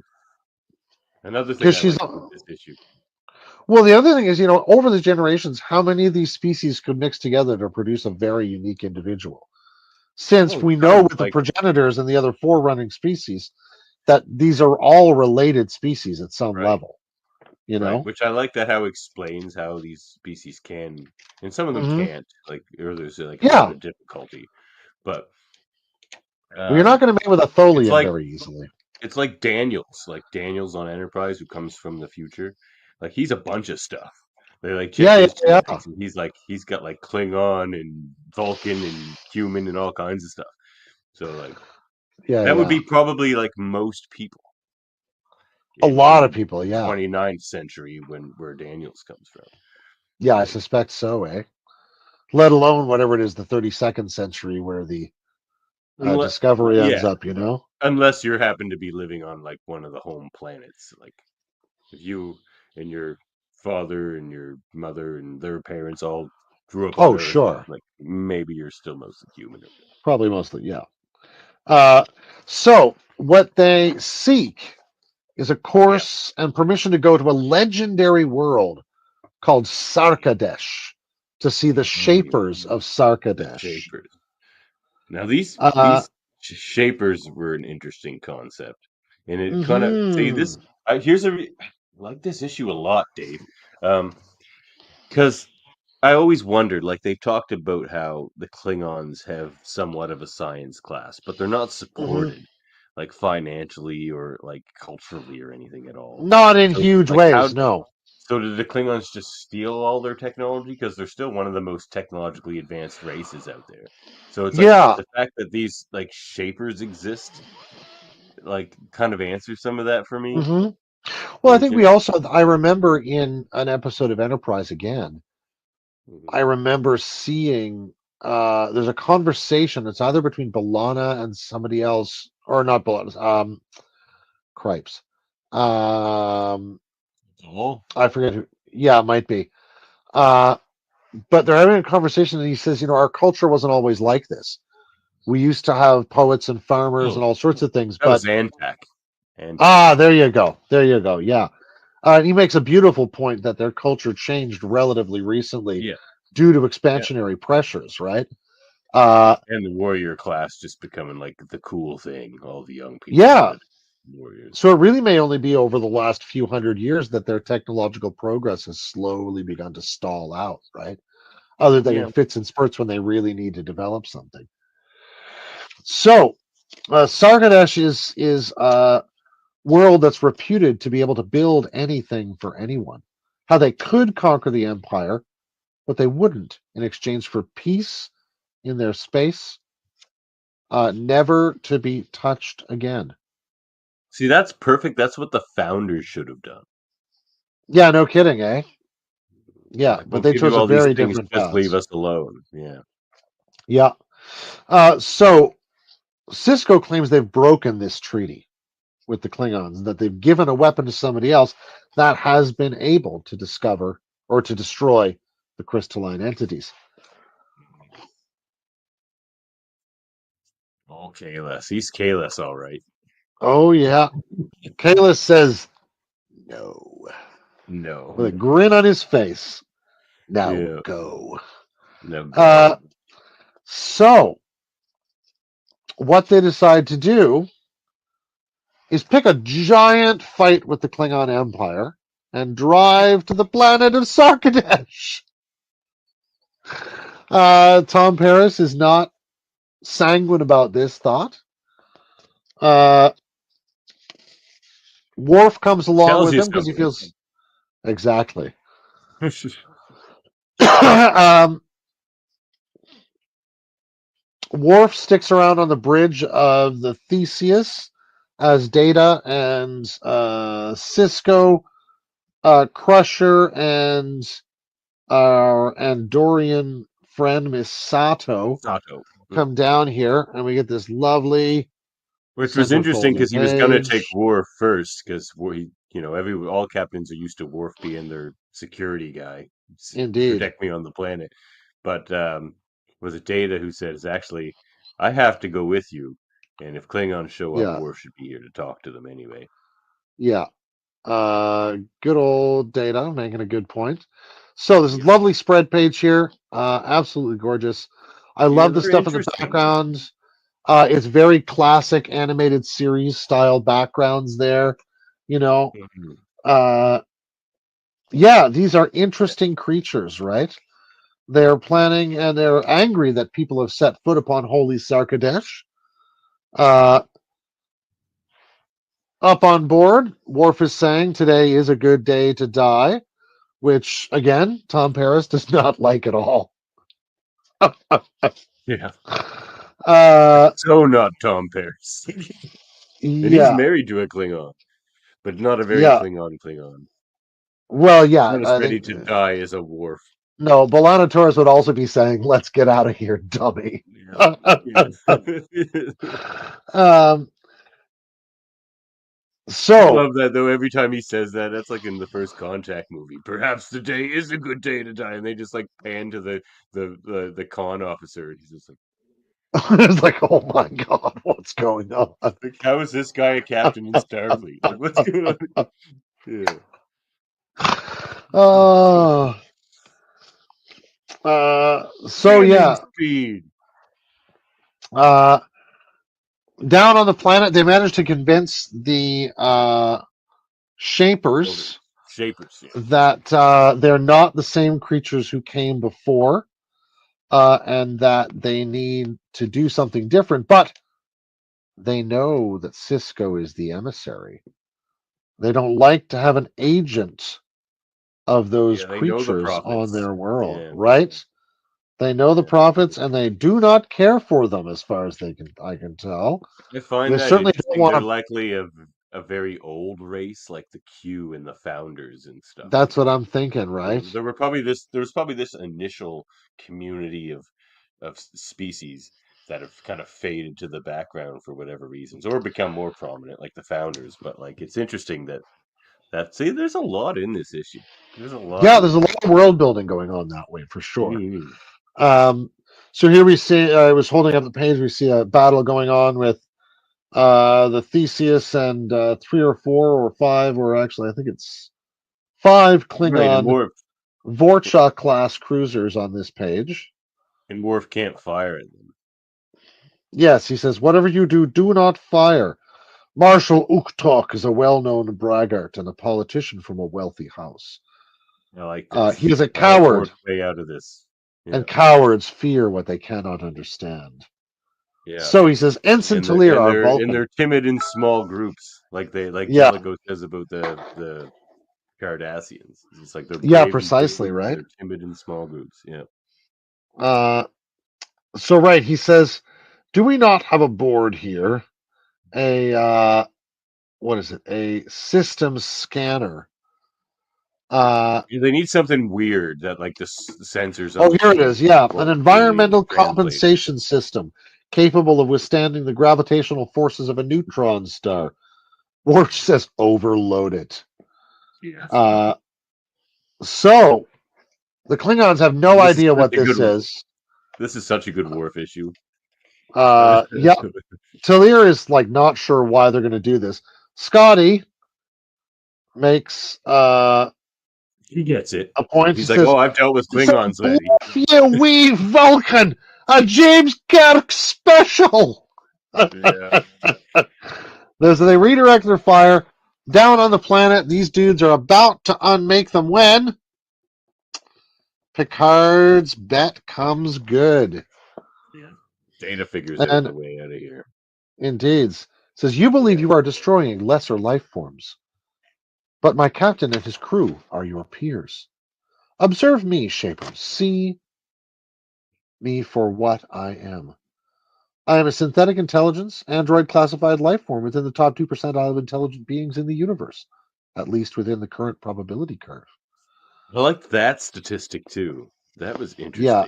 Another thing I like about this issue. Well, the other thing is, over the generations, how many of these species could mix together to produce a very unique individual? Since we know with the progenitors and the other forerunning species that these are all related species at some level. Which I like that how it explains how these species can, and some of them can't, or there's a lot of difficulty. But you're not going to mate with a Tholian very easily. It's like Daniels on Enterprise, who comes from the future. Like he's a bunch of stuff. They he's got Klingon and Vulcan and human and all kinds of stuff. So that would be probably most people. A lot of people, 29th century where Daniels comes from. Yeah, I suspect so, eh? Let alone whatever it is, the 32nd century where the Discovery ends up, Unless you happen to be living on one of the home planets, if you and your father and your mother and their parents all grew up on Earth, sure. Maybe you're still mostly human. Probably mostly, yeah. So what they seek is a course and permission to go to a legendary world called Sarkadesh to see the Shapers of Sarkadesh. Now these Shapers were an interesting concept, and it kind of see this. I like this issue a lot, Dave, because I always wondered. They talked about how the Klingons have somewhat of a science class, but they're not supported. like financially or like culturally or anything at all. Not in huge ways, no. So did the Klingons just steal all their technology? Because they're still one of the most technologically advanced races out there. So it's like the fact that these like shapers exist, like kind of answers some of that for me. Mm-hmm. Well, I think I remember in an episode of Enterprise again, I remember seeing there's a conversation that's either between B'Elanna and somebody else, or not B'Elanna, Cripes. I forget who. Yeah, it might be. But they're having a conversation, and he says, our culture wasn't always like this. We used to have poets and farmers and all sorts of things. That was Antak. There you go. Yeah. And he makes a beautiful point that their culture changed relatively recently due to expansionary pressures, right? And the warrior class just becoming like the cool thing. All the young people. Yeah. Warriors. So it really may only be over the last few hundred years that their technological progress has slowly begun to stall out, right? Other than in fits and spurts when they really need to develop something. So, Sargadesh is a world that's reputed to be able to build anything for anyone. How they could conquer the Empire, but they wouldn't in exchange for peace in their space, never to be touched again. See, that's perfect. That's what the founders should have done. Yeah, no kidding, eh? Yeah, like, but they chose a very different path. Just leave us alone. Yeah. Yeah. So Sisko claims they've broken this treaty with the Klingons, that they've given a weapon to somebody else that has been able to discover or to destroy the crystalline entities. Oh, Kahless. He's Kahless, all right. Oh, yeah. Kahless says, no. With a grin on his face. Now go. No. So, what they decide to do is pick a giant fight with the Klingon Empire and drive to the planet of Sarkadesh. Tom Paris is not sanguine about this thought. Worf comes along with him because he feels exactly. Worf sticks around on the bridge of the Theseus as Data and Sisko, Crusher, and our Andorian friend Miss Sato come down here, and we get this lovely. Which was interesting because he was going to take Worf first, because all captains are used to Worf being their security guy. Indeed, protect me on the planet. But was it Data who says, actually, I have to go with you, and if Klingons show up, Worf should be here to talk to them anyway. Yeah. Good old Data making a good point. So this lovely spread page here, absolutely gorgeous. I love the stuff in the background. It's very classic animated series style backgrounds there, these are interesting creatures, right? They're planning and they're angry that people have set foot upon holy Sarkadesh. Up on board, Worf is saying today is a good day to die, which, again, Tom Paris does not like at all. Yeah. So not Tom Paris. And he's married to a Klingon, but not a very Klingon. Well, yeah. Not as ready to die as a Worf. No, B'Elanna Torres would also be saying, let's get out of here, dummy. So I love that though. Every time he says that, that's like in the First Contact movie. Perhaps today is a good day to die, and they just like pan to the con officer, and he's just like, it's like, oh my god, what's going on? Like, how is this guy a captain in Starfleet? Like, what's going on? Yeah. So yeah. Speed. Down on the planet, they managed to convince the Shapers that they're not the same creatures who came before, and that they need to do something different. But they know that Sisko is the emissary. They don't like to have an agent of those they know the creatures on prophets. their world, Yeah. right? They know the prophets, and they do not care for them, as far as I can tell. I find They that certainly don't interesting. want They're to. likely a very old race, like the Q and the founders and stuff. That's what I'm thinking, right? There was probably this initial community of species that have kind of faded to the background for whatever reasons, or become more prominent, like the founders. But like, it's interesting see, there's a lot in this issue. There's a lot. Yeah, there's a lot of world building going on that way for sure. Mm-hmm. So here we see. I was holding up the page. We see a battle going on with the Theseus and 3 or 4 or 5, or actually, I think it's 5 Right, and Klingon Vorcha class cruisers on this page. And Worf can't fire at them. Yes, he says, whatever you do, do not fire. Marshal Uktok is a well-known braggart and a politician from a wealthy house. I like this. He is a coward. Way out of this. Yeah. And cowards fear what they cannot understand. Yeah. So he says, Ensign Talir are Vulcan. And they're timid in small groups, like Jellicoe says about the Cardassians. It's like they're precisely, right? They're timid in small groups. Yeah. So right, he says, do we not have a board here? What is it? A systems scanner. They need something weird that like the sensors. Oh, here it is. Yeah, an environmental compensation system capable of withstanding the gravitational forces of a neutron star. Worf says, overload it. Yeah. So the Klingons have no idea what this is. This is such a good Worf issue. Yeah. Talir is like not sure why they're going to do this. Scotty makes he gets it. A point. He's like, I've dealt with Klingons lately. You wee Vulcan, a James Kirk special. Yeah. So they redirect their fire down on the planet. These dudes are about to unmake them when Picard's bet comes good. Yeah. Data figures out the way out of here. Indeed. Says, you believe you are destroying lesser life forms, but my captain and his crew are your peers. Observe me, Shaper. See me for what I am. I am a synthetic intelligence, android classified life form within the top 2% of intelligent beings in the universe, at least within the current probability curve. I like that statistic too. That was interesting. Yeah.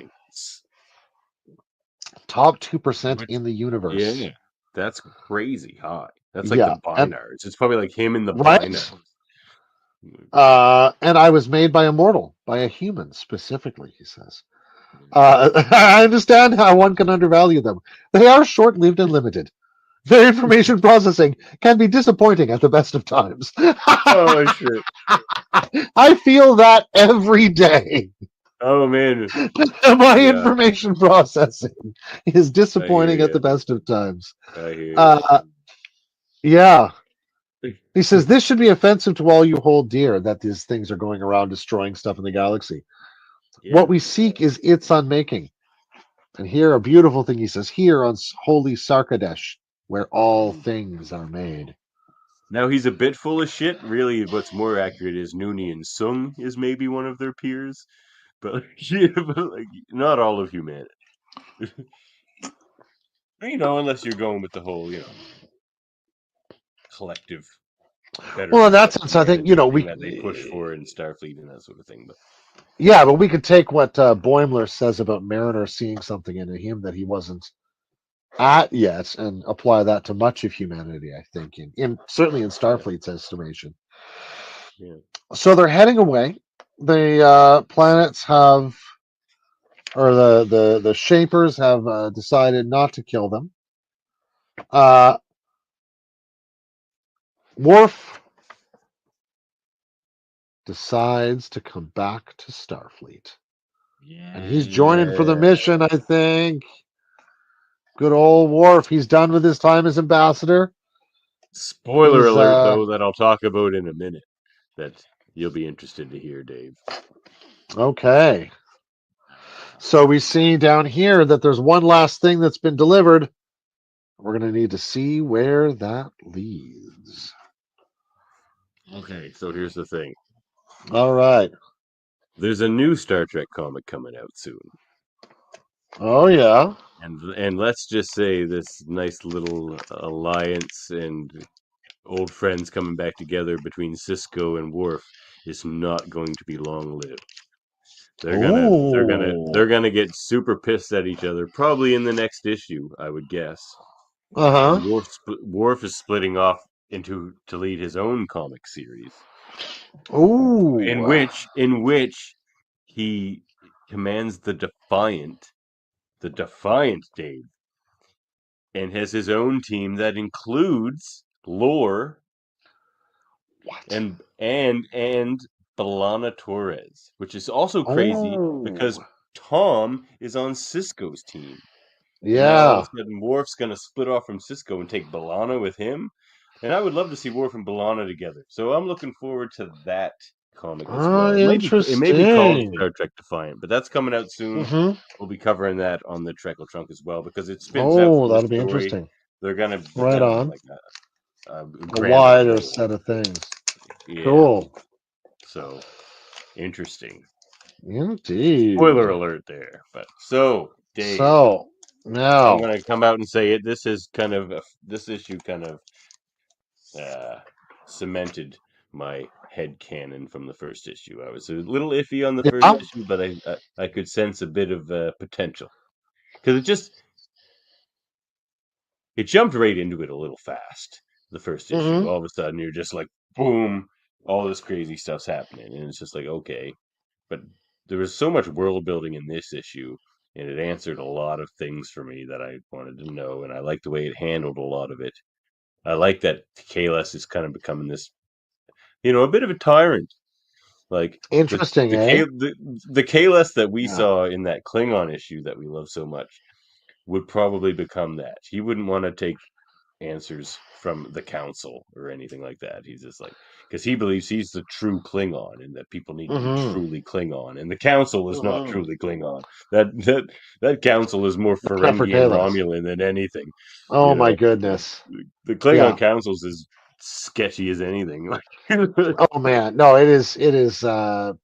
Top 2% in the universe. Yeah, that's crazy high. That's like the binars. It's probably like him in the right? binars. And I was made by a mortal, by a human specifically, he says. I understand how one can undervalue them. They are short-lived and limited. Their information processing can be disappointing at the best of times. Oh, shit. I feel that every day. Oh, man. My information processing is disappointing at the best of times. I hear yeah. He says, this should be offensive to all you hold dear, that these things are going around destroying stuff in the galaxy. Yeah. What we seek is its unmaking. And here, a beautiful thing he says, here on holy Sarkadesh, where all things are made. Now, he's a bit full of shit. Really, what's more accurate is Nooney and Sung is maybe one of their peers. But, like, not all of humanity. Unless you're going with the whole, collective. Well, in that sense, I think, that they push for in Starfleet and that sort of thing. But yeah, but we could take what Boimler says about Mariner seeing something in him that he wasn't at yet and apply that to much of humanity, I think, certainly in Starfleet's estimation. Yeah. So they're heading away. The planets have, or the Shapers have decided not to kill them. Worf decides to come back to Starfleet. Yeah. And he's joining for the mission, I think. Good old Worf. He's done with his time as ambassador. Spoiler alert, though, that I'll talk about in a minute. That you'll be interested to hear, Dave. Okay. So we see down here that there's one last thing that's been delivered. We're going to need to see where that leads. Okay, so here's the thing. All right. There's a new Star Trek comic coming out soon. Oh, yeah. And let's just say this nice little alliance and old friends coming back together between Sisko and Worf is not going to be long lived. They're gonna get super pissed at each other, probably in the next issue, I would guess. And Worf is splitting off to lead his own comic series. Ooh. In which he commands the Defiant Dave, and has his own team that includes Lore and B'Elanna Torres, which is also crazy because Tom is on Sisko's team. Yeah. And now all of a sudden Worf's going to split off from Sisko and take B'Elanna with him. And I would love to see Worf and B'Elanna together. So I'm looking forward to that comic as well. It may be called Star Trek Defiant, but that's coming out soon. Mm-hmm. We'll be covering that on the Trekle Trunk as well because it spins out. Oh, that'll be interesting. They're going to right on like a wider set of things. Yeah. Cool. So interesting. Indeed. Spoiler alert there. But so Dave. So now I'm going to come out and say it. This issue kind of cemented my head canon from the first issue. I was a little iffy on the first issue, but I could sense a bit of potential because it jumped right into it a little fast. The first issue, all of a sudden, you're just like, boom, all this crazy stuff's happening, and it's just like, okay, but there was so much world building in this issue, and it answered a lot of things for me that I wanted to know, and I like the way it handled a lot of it. I like that Kalis is kind of becoming this, a bit of a tyrant. Like interesting, the Kalis that we saw in that Klingon issue that we love so much would probably become that. He wouldn't want to take answers from the council or anything like that. He's just like, because he believes he's the true Klingon and that people need to be truly Klingon, and the council is not truly Klingon. That council is more Ferengi and Romulan than anything. Oh my goodness, the Klingon council's as sketchy as anything. Oh man, no, it is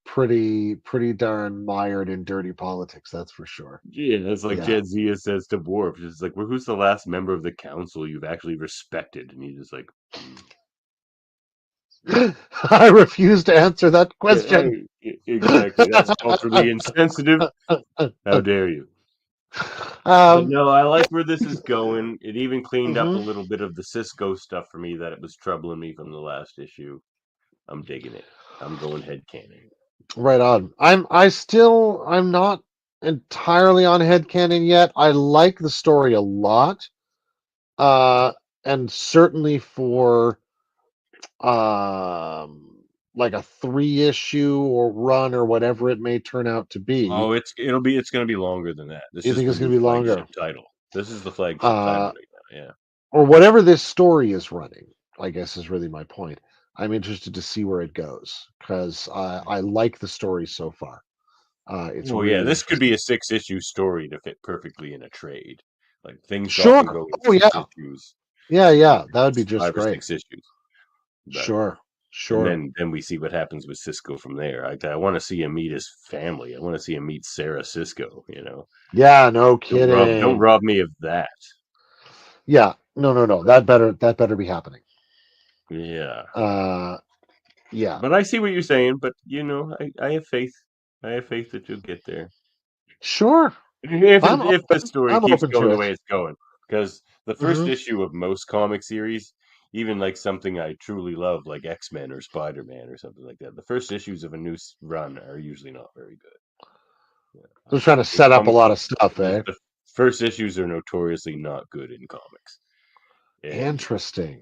pretty darn mired in dirty politics, that's for sure. Yeah, that's like Jadzia says to Worf. It's like, well, who's the last member of the council you've actually respected? And he's just like, I refuse to answer that question. Yeah, exactly. That's culturally insensitive. How dare you? But no, I like where this is going. It even cleaned up a little bit of the Sisko stuff for me that it was troubling me from the last issue. I'm digging it. I'm going headcanon. Right on. I'm not entirely on headcanon yet. I like the story a lot. And certainly for like a 3-issue or run or whatever it may turn out to be. Oh, it's going to be longer than that. You think it's going to be longer? Title. This is the flagship title right now. Yeah. Or whatever this story is running, I guess is really my point. I'm interested to see where it goes because I like the story so far. It's really this could be a 6-issue story to fit perfectly in a trade. Like things sure. Go in 6 issues. Yeah, that would be just 5 great. or 6 issues. But, sure. And then we see what happens with Sisko from there. I want to see him meet his family. I want to see him meet Sarah Sisko. Yeah, no kidding. Don't rob me of that. Yeah, no. That better be happening. Yeah. Yeah. But I see what you're saying. But I have faith. I have faith that you'll get there. Sure. If the story keeps going the way it's going, because the first issue of most comic series, even like something I truly love, like X-Men or Spider-Man or something like that, the first issues of a new run are usually not very good. They're trying to set up a lot of stuff, eh? The first issues are notoriously not good in comics. Interesting.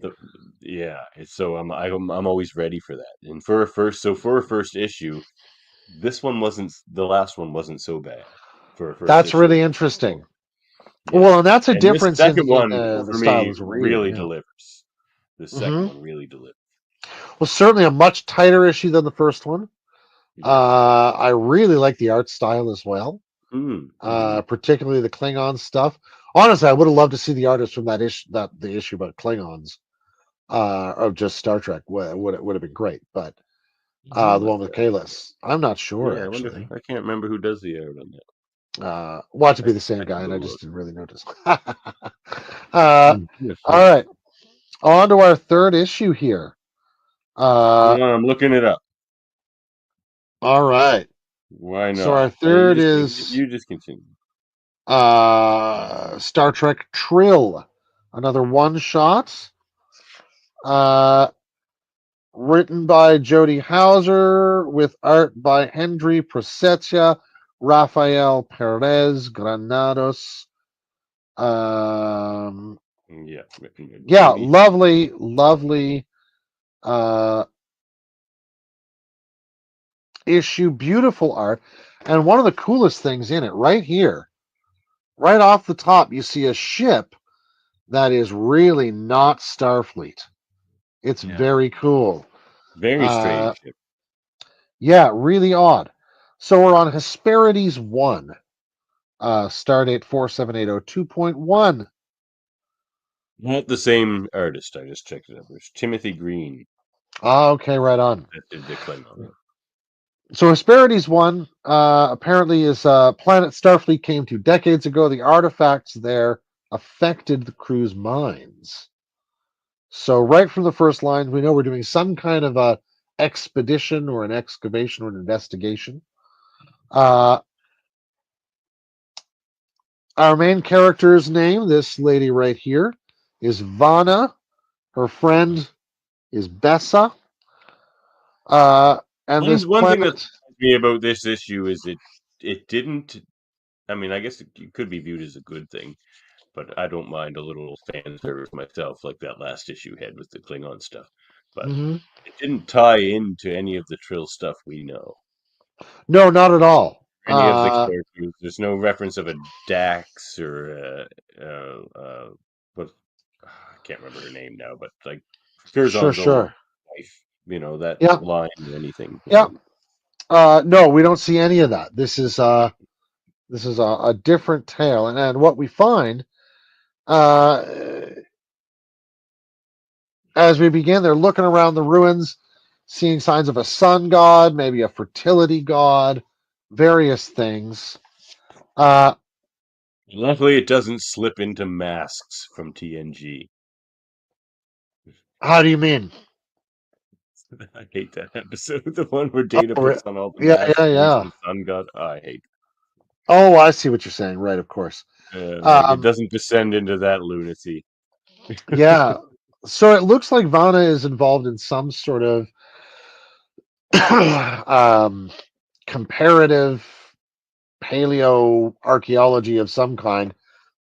So I'm always ready for that. And for a first issue, this one wasn't. The last one wasn't so bad. For a first that's issue. really interesting. Yeah. Well, and that's a difference. The second one the for style me really delivers. The second one really delivers. Well, certainly a much tighter issue than the first one. I really like the art style as well. particularly the Klingon stuff. Honestly, I would have loved to see the artist from the issue about Klingons of just Star Trek. Would have been great, but the one with Kalis, I'm not sure actually. I can't remember who does the art on that. Want to be the same guy, and I just didn't really notice. All right, on to our third issue here. I'm looking it up. All right. Why not? So our third is you just continue. Star Trek Trill, another one shot. Written by Jody Hauser with art by Hendry Prosetia, Rafael Perez Granados. Lovely issue, beautiful art, and one of the coolest things in it right here, right off the top, you see a ship that is really not Starfleet. It's very cool. Very strange ship. Yeah, really odd. So we're on Hesperides 1. Stardate 47802.1. Not the same artist. I just checked it out. There's Timothy Green. Okay, right on. That did the Klingon. So Hesperides 1 apparently is a planet Starfleet came to decades ago. The artifacts there affected the crew's minds. So right from the first line, we know we're doing some kind of a expedition or an excavation or an investigation. Our main character's name, this lady right here, is Vana. Her friend is Bessa. And this one thing that surprised me about this issue is it didn't. I mean, I guess it could be viewed as a good thing, but I don't mind a little fan service myself, like that last issue had with the Klingon stuff. But it didn't tie into any of the Trill stuff we know. No, not at all. Any of the characters. There's no reference of a Dax or what I can't remember her name now, but like Curzon's old wife. You know, that line or anything. Yeah. No, we don't see any of that. This is a different tale, and what we find as we begin, they're looking around the ruins, seeing signs of a sun god, maybe a fertility god, various things. Luckily, it doesn't slip into masks from TNG. How do you mean? I hate that episode. The one where Data puts on all the masks. Yeah. Sun god. Oh, I hate. Oh, I see what you're saying. Right, of course. It doesn't descend into that lunacy. Yeah. So it looks like Vana is involved in some sort of comparative paleo archaeology of some kind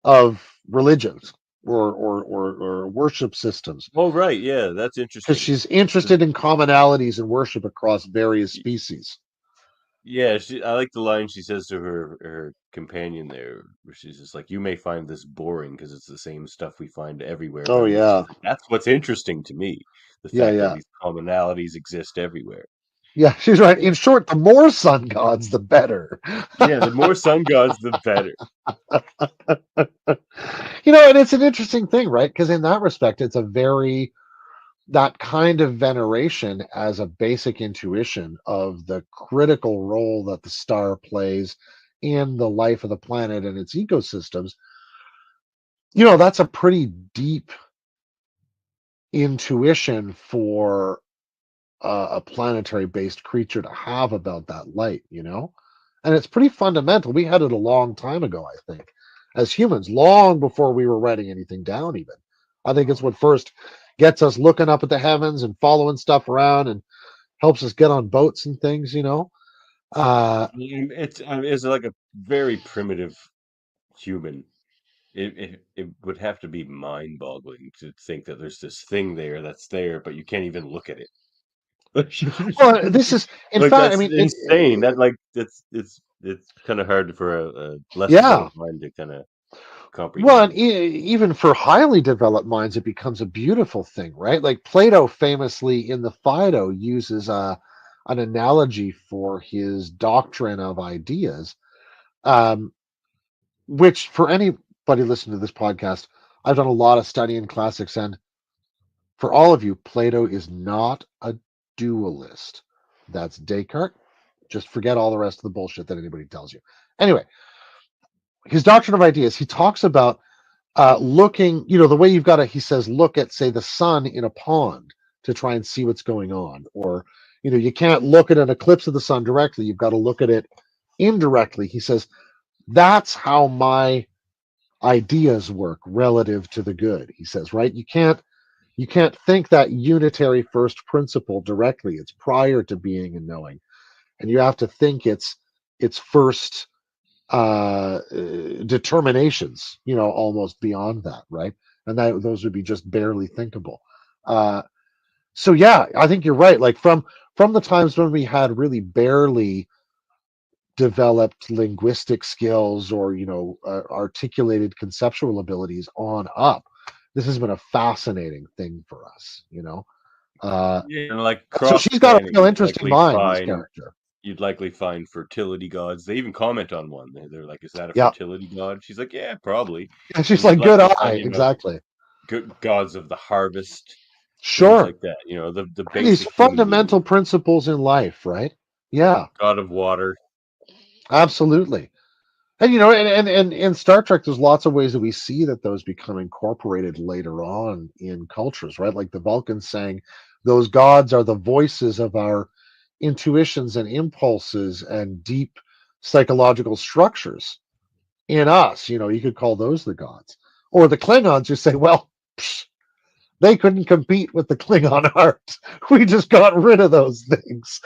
of religions or worship systems. Oh, right. Yeah, that's interesting. Because she's interested in commonalities in worship across various species. Yeah, I like the line she says to her companion there, where she's just like, "You may find this boring because it's the same stuff we find everywhere." Oh, yeah. Like, that's what's interesting to me. The fact that these commonalities exist everywhere. Yeah, she's right. In short, the more sun gods, the better. Yeah, the more sun gods, the better. And it's an interesting thing, right? Because in that respect, it's that kind of veneration as a basic intuition of the critical role that the star plays in the life of the planet and its ecosystems. That's a pretty deep intuition for a planetary based creature to have about that light, and it's pretty fundamental. We had it a long time ago, I think, as humans, long before we were writing anything down. Even I think it's what first gets us looking up at the heavens and following stuff around and helps us get on boats and things. It's like a very primitive human. It would have to be mind-boggling to think that there's this thing that's there, but you can't even look at it. Well, this is in fact, I mean, insane. It's kind of hard for a less developed mind to kind of comprehend. Well, and even for highly developed minds, it becomes a beautiful thing, right? Like Plato famously in the Phaedo uses an analogy for his doctrine of ideas. Which for anybody listening to this podcast, I've done a lot of study in classics, and for all of you, Plato is not a dualist. That's Descartes. Just forget all the rest of the bullshit that anybody tells you. Anyway, his doctrine of ideas, he talks about looking, the way you've got to, he says, look at, say, the sun in a pond to try and see what's going on. Or, you can't look at an eclipse of the sun directly. You've got to look at it indirectly. He says, that's how my ideas work relative to the good. He says, right? You can't think that unitary first principle directly. It's prior to being and knowing. And you have to think its first determinations, almost beyond that, right? And those would be just barely thinkable. So yeah, I think you're right. Like from the times when we had really barely developed linguistic skills or articulated conceptual abilities on up, this has been a fascinating thing for us. And like so she's got a real interesting mind, this character. You'd likely find fertility gods. They even comment on one. They're like, "Is that a fertility god?" She's like, "Yeah, probably." And she's like, "Good eye, exactly." Good gods of the harvest, sure, like that. The basic these fundamental principles in life, right? Yeah, god of water. Absolutely. And and in Star Trek, there's lots of ways that we see that those become incorporated later on in cultures, right? Like the Vulcans saying, those gods are the voices of our intuitions and impulses and deep psychological structures in us. You could call those the gods. Or the Klingons who say, well, they couldn't compete with the Klingon art. We just got rid of those things.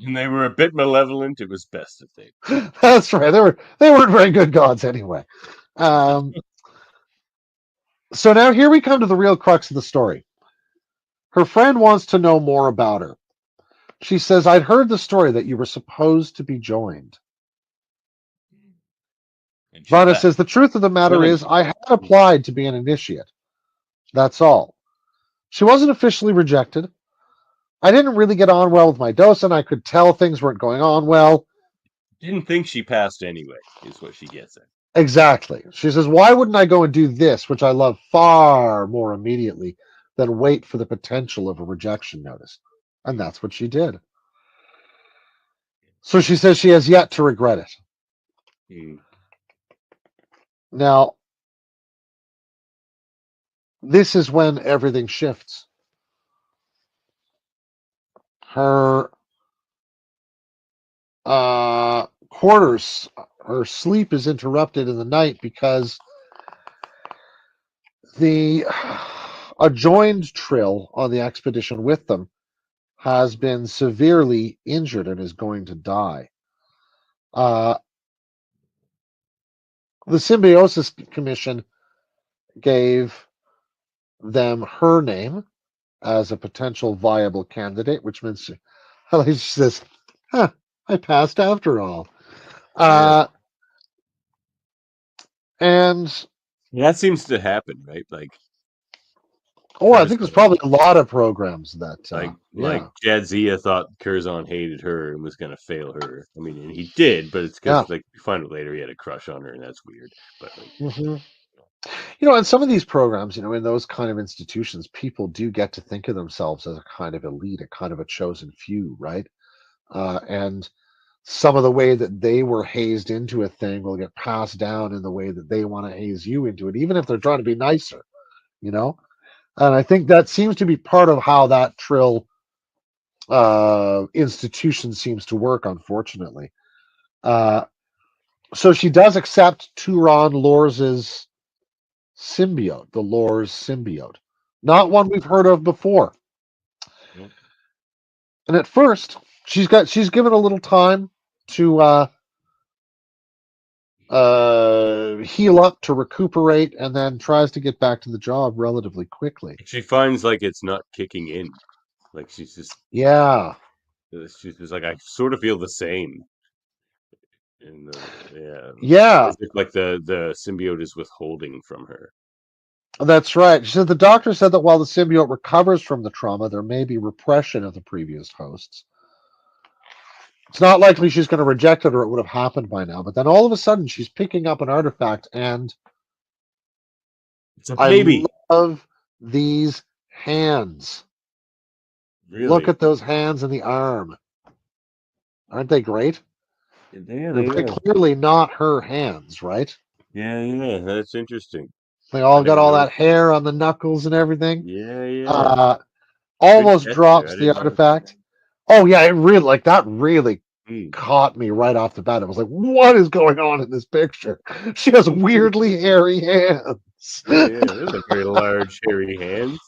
And they were a bit malevolent. It was best if they. That's right. They weren't very good gods anyway. So now here we come to the real crux of the story. Her friend wants to know more about her. She says, I'd heard the story that you were supposed to be joined. Vana says, the truth of the matter is I had applied to be an initiate. That's all. She wasn't officially rejected. I didn't really get on well with my docent. I could tell things weren't going on well. Didn't think she passed anyway, is what she gets at. Exactly. She says, why wouldn't I go and do this, which I love far more immediately than wait for the potential of a rejection notice? And that's what she did. So she says she has yet to regret it. Now, this is when everything shifts. Her quarters, her sleep is interrupted in the night because the adjoined Trill on the expedition with them has been severely injured and is going to die. The Symbiosis Commission gave them her name as a potential viable candidate, which means she says, I passed after all. And that seems to happen, right? Like, I think there's probably a lot of programs that like Jadzia thought Curzon hated her and was going to fail her. I mean, and he did, but it's because like you find out later he had a crush on her, and that's weird. But like, and some of these programs, in those kind of institutions, people do get to think of themselves as a kind of elite, a kind of a chosen few, right? And some of the way that they were hazed into a thing will get passed down in the way that they want to haze you into it, even if they're trying to be nicer, And I think that seems to be part of how that Trill institution seems to work, unfortunately. So she does accept Turon Lors's symbiote, the Lors symbiote. Not one we've heard of before. Yep. And at first, she's given a little time to heal up, to recuperate, and then tries to get back to the job relatively quickly. She finds like it's not kicking in. Like she's just She's just like, I sort of feel the same. As if like the symbiote is withholding from her. That's right. She said the doctor said that while the symbiote recovers from the trauma, there may be repression of the previous hosts. It's not likely she's going to reject it or it would have happened by now. But then all of a sudden, she's picking up an artifact, and it's a I baby. love these hands. Really? Look at those hands and the arm. Aren't they great? Yeah, They're very clearly not her hands, right? Yeah, that's interesting. They all got all that hair on the knuckles and everything. Yeah. Almost drops the artifact. Oh yeah, it really really caught me right off the bat. It was like, what is going on in this picture? She has weirdly hairy hands. Yeah, those are very large, hairy hands.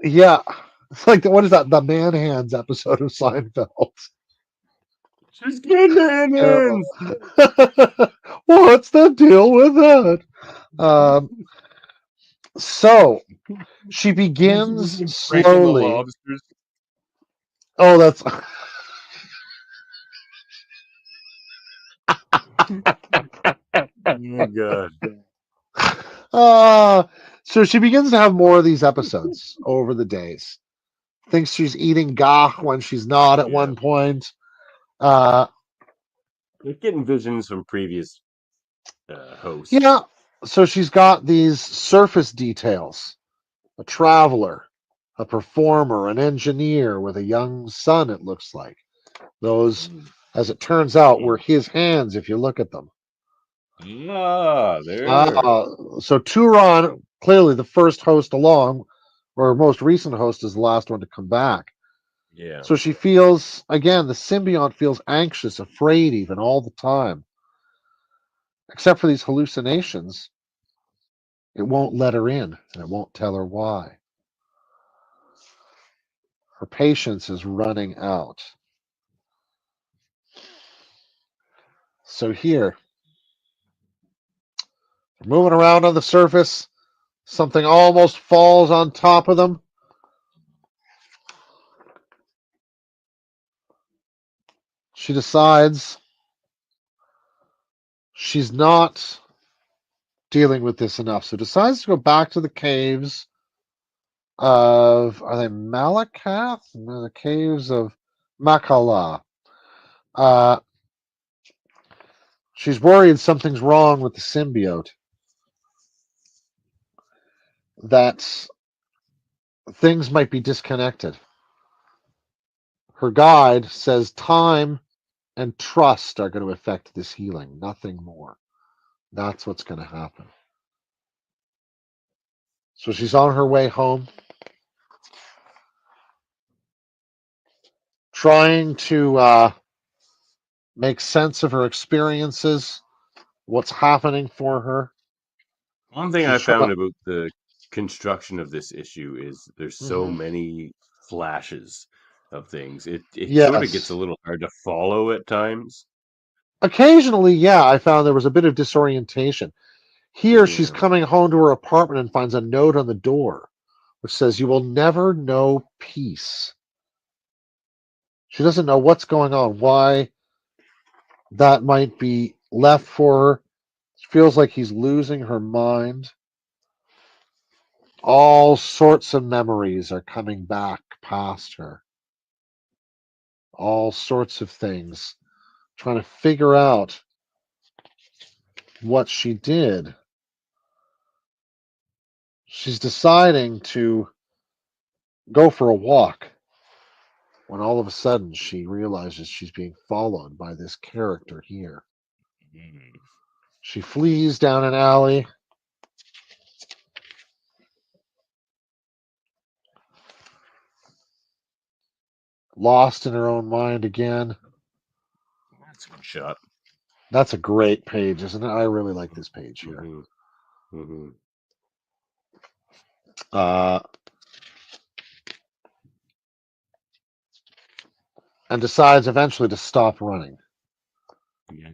Yeah, it's like what is that? The Man Hands episode of Seinfeld. She's got man hands. What's the deal with that? So she begins slowly. Oh, that's. Oh God. So she begins to have more of these episodes over the days. Thinks she's eating gach when she's not at one point. They're getting visions from previous hosts. Yeah. So she's got these surface details. A traveler, a performer, an engineer with a young son, it looks like. Those, as it turns out, were his hands if you look at them. So Turon, clearly the first host along, or most recent host, is the last one to come back. Yeah. So she feels, again, the symbiont feels anxious, afraid even all the time. Except for these hallucinations, it won't let her in, and it won't tell her why. Her patience is running out. So here, they're moving around on the surface. Something almost falls on top of them. She decides she's not dealing with this enough, so decides to go back to the caves of, are they Malakath? No, the caves of Makala. She's worried something's wrong with the symbiote. That things might be disconnected. Her guide says time and trust are going to affect this healing, nothing more. That's what's going to happen. So she's on her way home, trying to make sense of her experiences, what's happening for her. One thing I found about the construction of this issue is there's so many flashes of things. It sort of gets a little hard to follow at times. Occasionally, yeah, I found there was a bit of disorientation. Here, she's coming home to her apartment and finds a note on the door which says, "You will never know peace." She doesn't know what's going on, why that might be left for her. She feels like he's losing her mind. All sorts of memories are coming back past her. All sorts of things. Trying to figure out what she did. She's deciding to go for a walk when all of a sudden she realizes she's being followed by this character here. She flees down an alley. Lost in her own mind again. That's a good shot. That's a great page, isn't it? I really like this page here. And decides eventually to stop running. Yeah.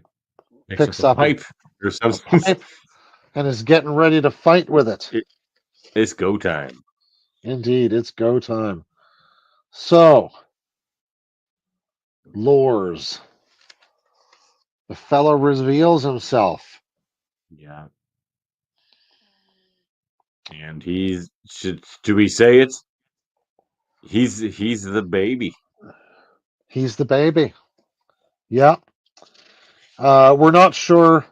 Picks up a pipe or something. A pipe and is getting ready to fight with it. It's go time. Indeed, it's go time. So, Lors. The fellow reveals himself. Yeah. And do we say it's he's the baby. He's the baby. Yeah. We're not sure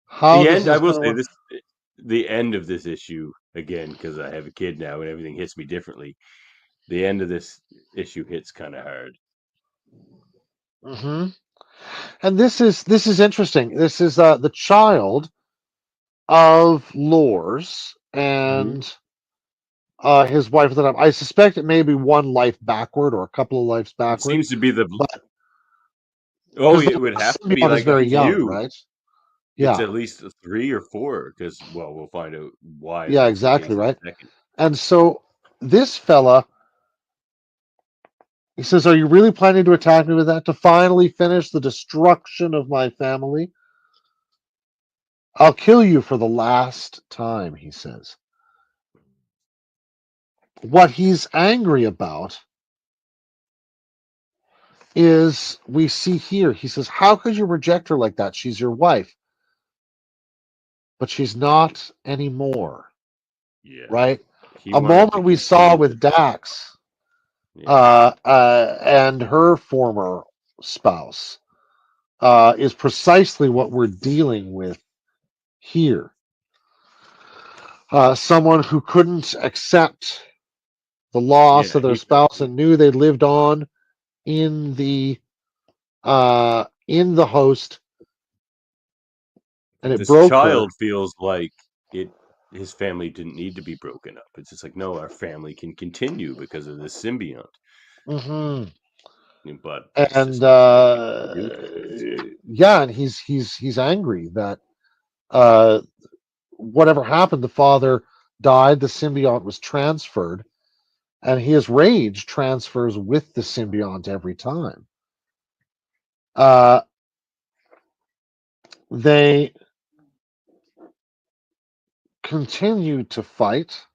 how The this end, I is will going to say work. this, the end of this issue, again, because I have a kid now and everything hits me differently. The end of this issue hits kind of hard. Mm-hmm. And this is interesting. This is the child of Lors and his wife at the time. I suspect it may be one life backward or a couple of lives It backward, seems to be the. but Oh, because it the would have to be symbiote is like a very young, few. right? It's Yeah, at least a 3 or 4, because, well, we'll find out why yeah, the exactly, symbionts in right. a second. And so this fella, he says, "Are you really planning to attack me with that to finally finish the destruction of my family? I'll kill you for the last time," he says. What he's angry about is we see here, he says, "How could you reject her like that? She's your wife, but she's not anymore," Yeah. right? He A wanted to moment we saw continue with this. Dax Yeah. and her former spouse is precisely what we're dealing with here. Someone who couldn't accept the loss Yeah. of their spouse and knew they lived on in the host, and it This broke her. child feels like his family didn't need to be broken up. It's just like, no, our family can continue because of this symbiont. Mm-hmm. But that's And just not the way people do things. yeah, and he's angry that uh, whatever happened, the father died, the symbiont was transferred, and his rage transfers with the symbiont every time. They continue to fight.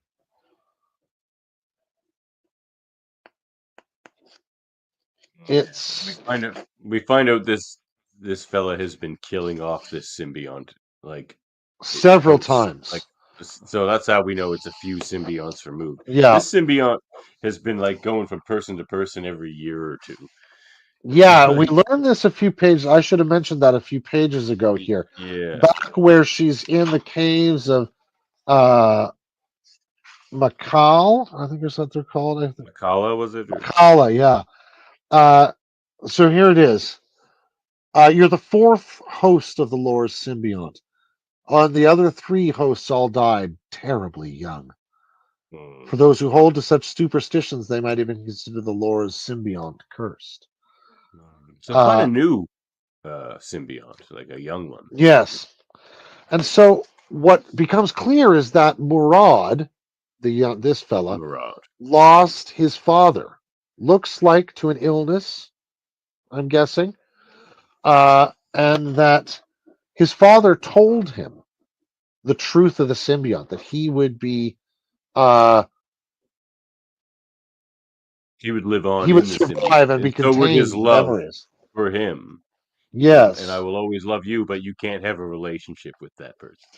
It's We find out this fella has been killing off this symbiont, like, several like, times. so that's how we know it's a few symbionts removed. Yeah, This symbiont has been like going from person to person every year or two. yeah. We Like, learned this a few pages. I should have mentioned that a few pages ago here. yeah, Back where she's in the caves of uh Makal, I think is what they're called. Makala was it? Or? Makala, yeah. So here it is. You're the fourth host of the Lore's symbiont. On the other three hosts all died terribly young. For those who hold to such superstitions, they might even consider the Lore's symbiont cursed. So kind of new symbiont, like a young one. Yes. And so what becomes clear is that Murad, this fella, Murad. lost his father. Looks like to an illness, I'm guessing. And that his father told him the truth of the symbiont, that he would be He would live on he would in the symbiont, survive and be and so would contained his in love memories. for him. And I Yes. will always love you, but you can't have a relationship with that person.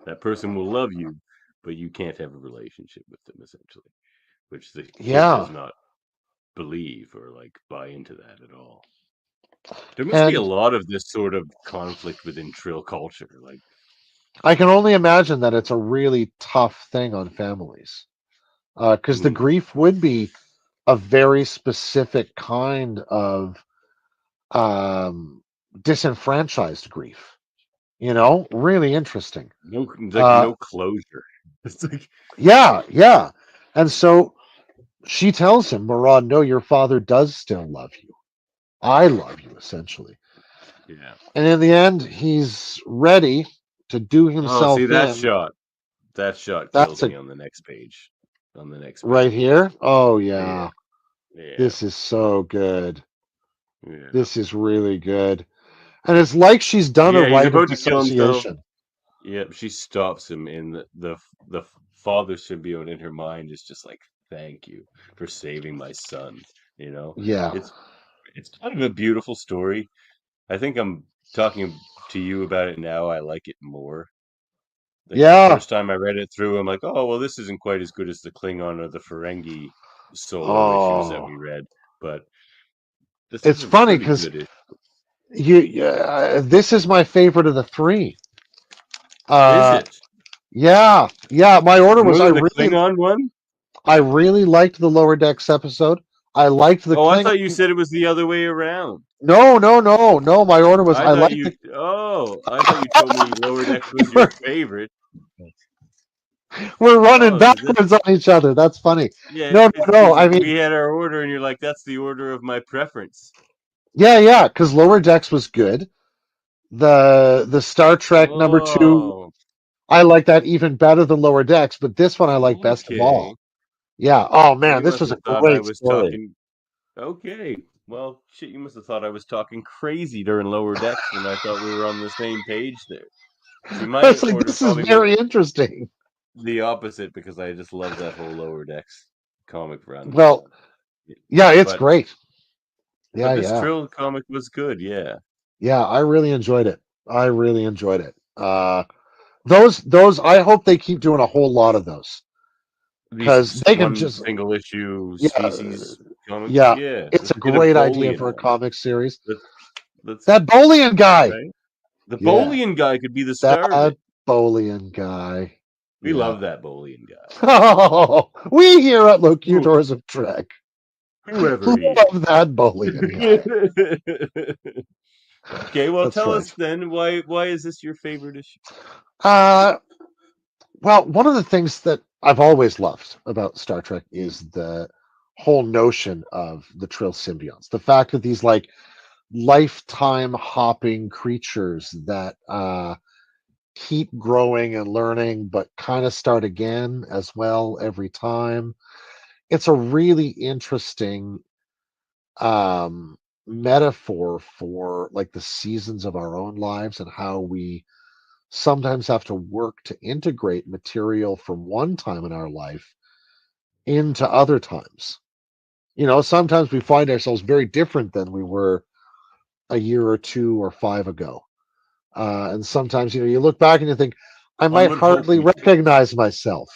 That person will love you, but you can't have a relationship with them, essentially. Which the kid Yeah. does not believe or like buy into that at all. There must be a And lot of this sort of conflict within Trill culture. Like, I can only imagine that it's a really tough thing on families. Because the grief would be a very specific kind of disenfranchised grief. Really interesting. no closure. It's like, Yeah, yeah. And so she tells him, Murad, no, your father does still love you. I love you, essentially. yeah. And in the end, he's ready to do Oh, see himself that in. shot. That shot kills That's me a on the next page. On the next right page. here. Oh Yeah. yeah. Yeah. This is so good. Yeah. This is really good. And it's like she's done a Yeah, he's rite of about to kill himself. dissociation. Yep, she stops him, and the father symbiote in her mind is just like, "Thank you for saving my son." You know, Yeah. it's it's kind of a beautiful story. I think I'm talking to you about it now. I like it more. Like the Yeah. first time I read it through, I'm like, "Oh, well, this isn't quite as good as the Klingon or the Ferengi solo issues that Oh. we read." But It's funny because this is my favorite of the three. Is it? Yeah. My order was the Klingon one. I really liked the Lower Decks episode. I liked the. I thought you said it was the other way around. No. My order was I thought you told me Lower Decks was your favorite. We're running backwards on each other. That's funny. Yeah, no. I mean, we had our order, and you're like, "That's the order of my preference." Yeah. Because Lower Decks was good. The Star Trek number 2, I like that even better than Lower Decks. But this one I like best of all. Yeah. Oh man, this was a great story. Okay. Well, shit, you must have thought I was talking crazy during Lower Decks when I thought we were on the same page there. See, my order this is very interesting. The opposite, because I just love that whole Lower Decks comic run. Well, yeah, it's great. Yeah, this Trill comic was good. Yeah. Yeah, I really enjoyed it. Those I hope they keep doing a whole lot of those, because they can just single issue species comics. Yeah, it's a great idea for a comic series. That Bolian guy, right? The Bolian guy could be the star. That Bolian guy. We love that Bolian guy. Oh, we here at Locutors of Trek, whoever love that Bolian guy. Okay, well, tell us then, why is this your favorite issue? Well, one of the things that I've always loved about Star Trek is the whole notion of the Trill symbionts. The fact that these like lifetime hopping creatures that keep growing and learning, but kind of start again as well every time. It's a really interesting metaphor for like the seasons of our own lives and how we sometimes have to work to integrate material from one time in our life into other times. Sometimes we find ourselves very different than we were a year or 2 or 5 ago. And sometimes, you look back and you think, I might hardly recognize myself,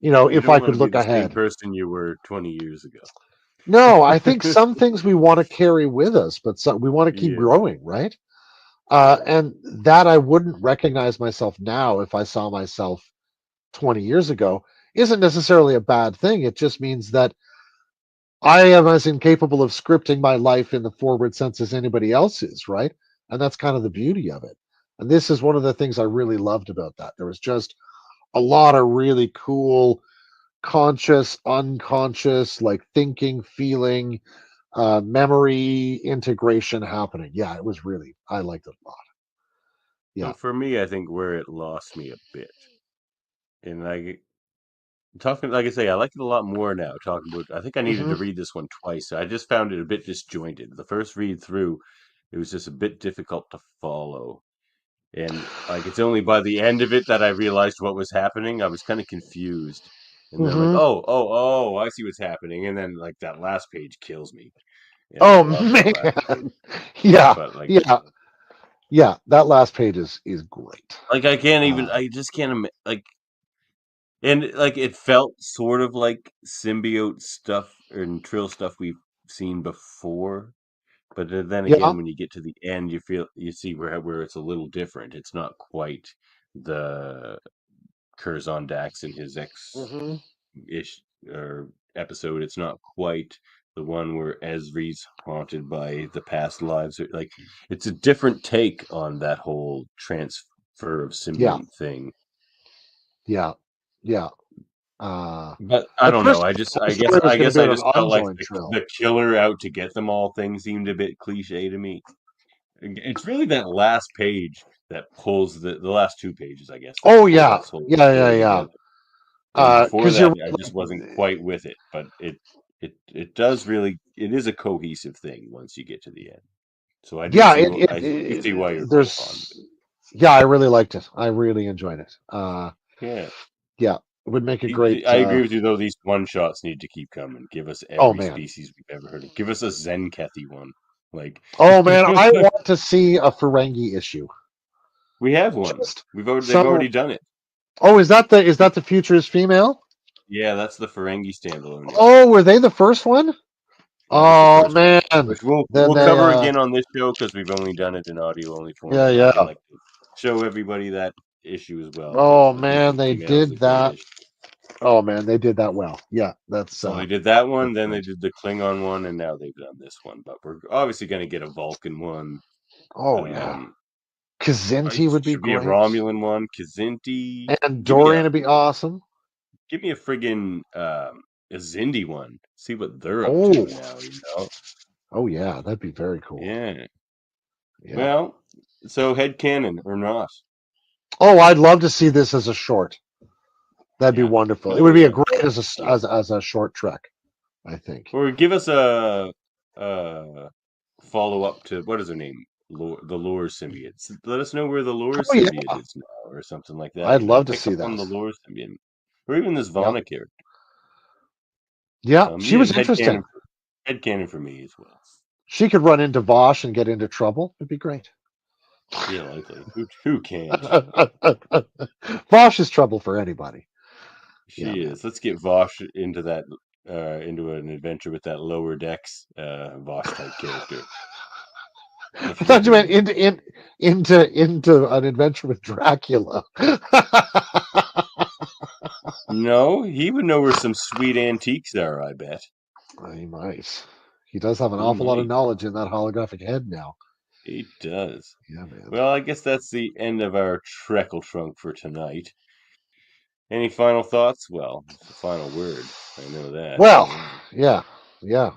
if I could look ahead. The same person you were 20 years ago. No, I think some things we want to carry with us, but we want to keep growing, right? And that I wouldn't recognize myself now if I saw myself 20 years ago isn't necessarily a bad thing. It just means that I am as incapable of scripting my life in the forward sense as anybody else is, right? And that's kind of the beauty of it. And this is one of the things I really loved about that. There was just a lot of really cool, conscious, unconscious, like thinking, feeling, memory integration happening. Yeah, it was I liked it a lot. Yeah. So for me, I think where it lost me a bit, and like I say, I like it a lot more now. Talking about, I think I needed to read this one twice. I just found it a bit disjointed. The first read through, it was just a bit difficult to follow. And like it's only by the end of it that I realized what was happening. I was kind of confused. And then like, oh, I see what's happening. And then like that last page kills me. Oh man. Yeah. But, like, yeah, that last page is great. Like I just can't like, and like it felt sort of like symbiote stuff and Trill stuff we've seen before. But then again, when you get to the end, you see where it's a little different. It's not quite the Curzon Dax and his ish or episode. It's not quite the one where Ezri's haunted by the past lives. Like it's a different take on that whole transfer of symbiont thing. Yeah. But I don't know. I guess I just felt like the killer out to get them all thing seemed a bit cliche to me. It's really that last page that pulls the last 2 pages, I guess. Oh yeah. Before that, I just wasn't quite with it, but it does really. It is a cohesive thing once you get to the end. So I see why you're there's. Yeah, I really liked it. I really enjoyed it. Yeah. It would make a great. I agree with you though. These one shots need to keep coming. Give us every species we've ever heard of. Give us a Zenkethy one. Like, oh man, I want to see a Ferengi issue. We have one. They've already done it. Oh, is that the Futurist female? Yeah, that's the Ferengi standalone. Oh, were they the first one? Oh man! Which we'll cover again on this show because we've only done it in audio only form. Yeah. I'd like to show everybody that issue as well. Oh man, they did that. Oh man, they did that well. Yeah, that's so they did that one, then they did the Klingon one, and now they've done this one. But we're obviously going to get a Vulcan one. Oh yeah, Kazinti would be should be great. a Romulan one. Kazinti and Dorian would be awesome. Give me a friggin' a Zindi one. See what they're up to now. You know. Oh yeah, that'd be very cool. Yeah. Well, so headcanon or not? Oh, I'd love to see this as a short. That'd be wonderful. It would be a great as a short trek, I think. Or give us a follow up to what is her name? The Lore symbiote. Let us know where the Lore symbiote is now, or something like that. I'd love to see that on the Lore symbiote, or even this Vana character. Yeah, she was interesting. Headcanon for me as well. She could run into Vosh and get into trouble. It'd be great. Yeah, likely. Who can't? Vosh is trouble for anybody. She is. Let's get Vosh into that into an adventure with that lower decks Vosh type character. I thought you went into an adventure with Dracula. No, he would know where some sweet antiques are, I bet. He might. He does have an awful lot of knowledge in that holographic head now. He does. Yeah, man. Well, I guess that's the end of our Trekle Trunk for tonight. Any final thoughts? Well, it's the final word. I know that. Well, yeah.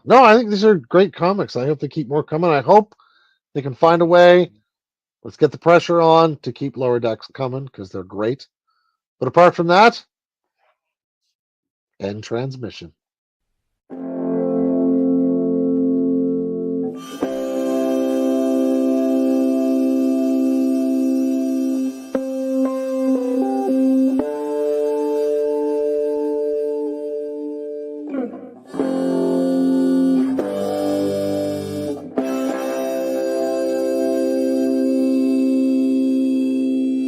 No, I think these are great comics. I hope they keep more coming. I hope they can find a way. Let's get the pressure on to keep Lower Decks coming because they're great. But apart from that, end transmission.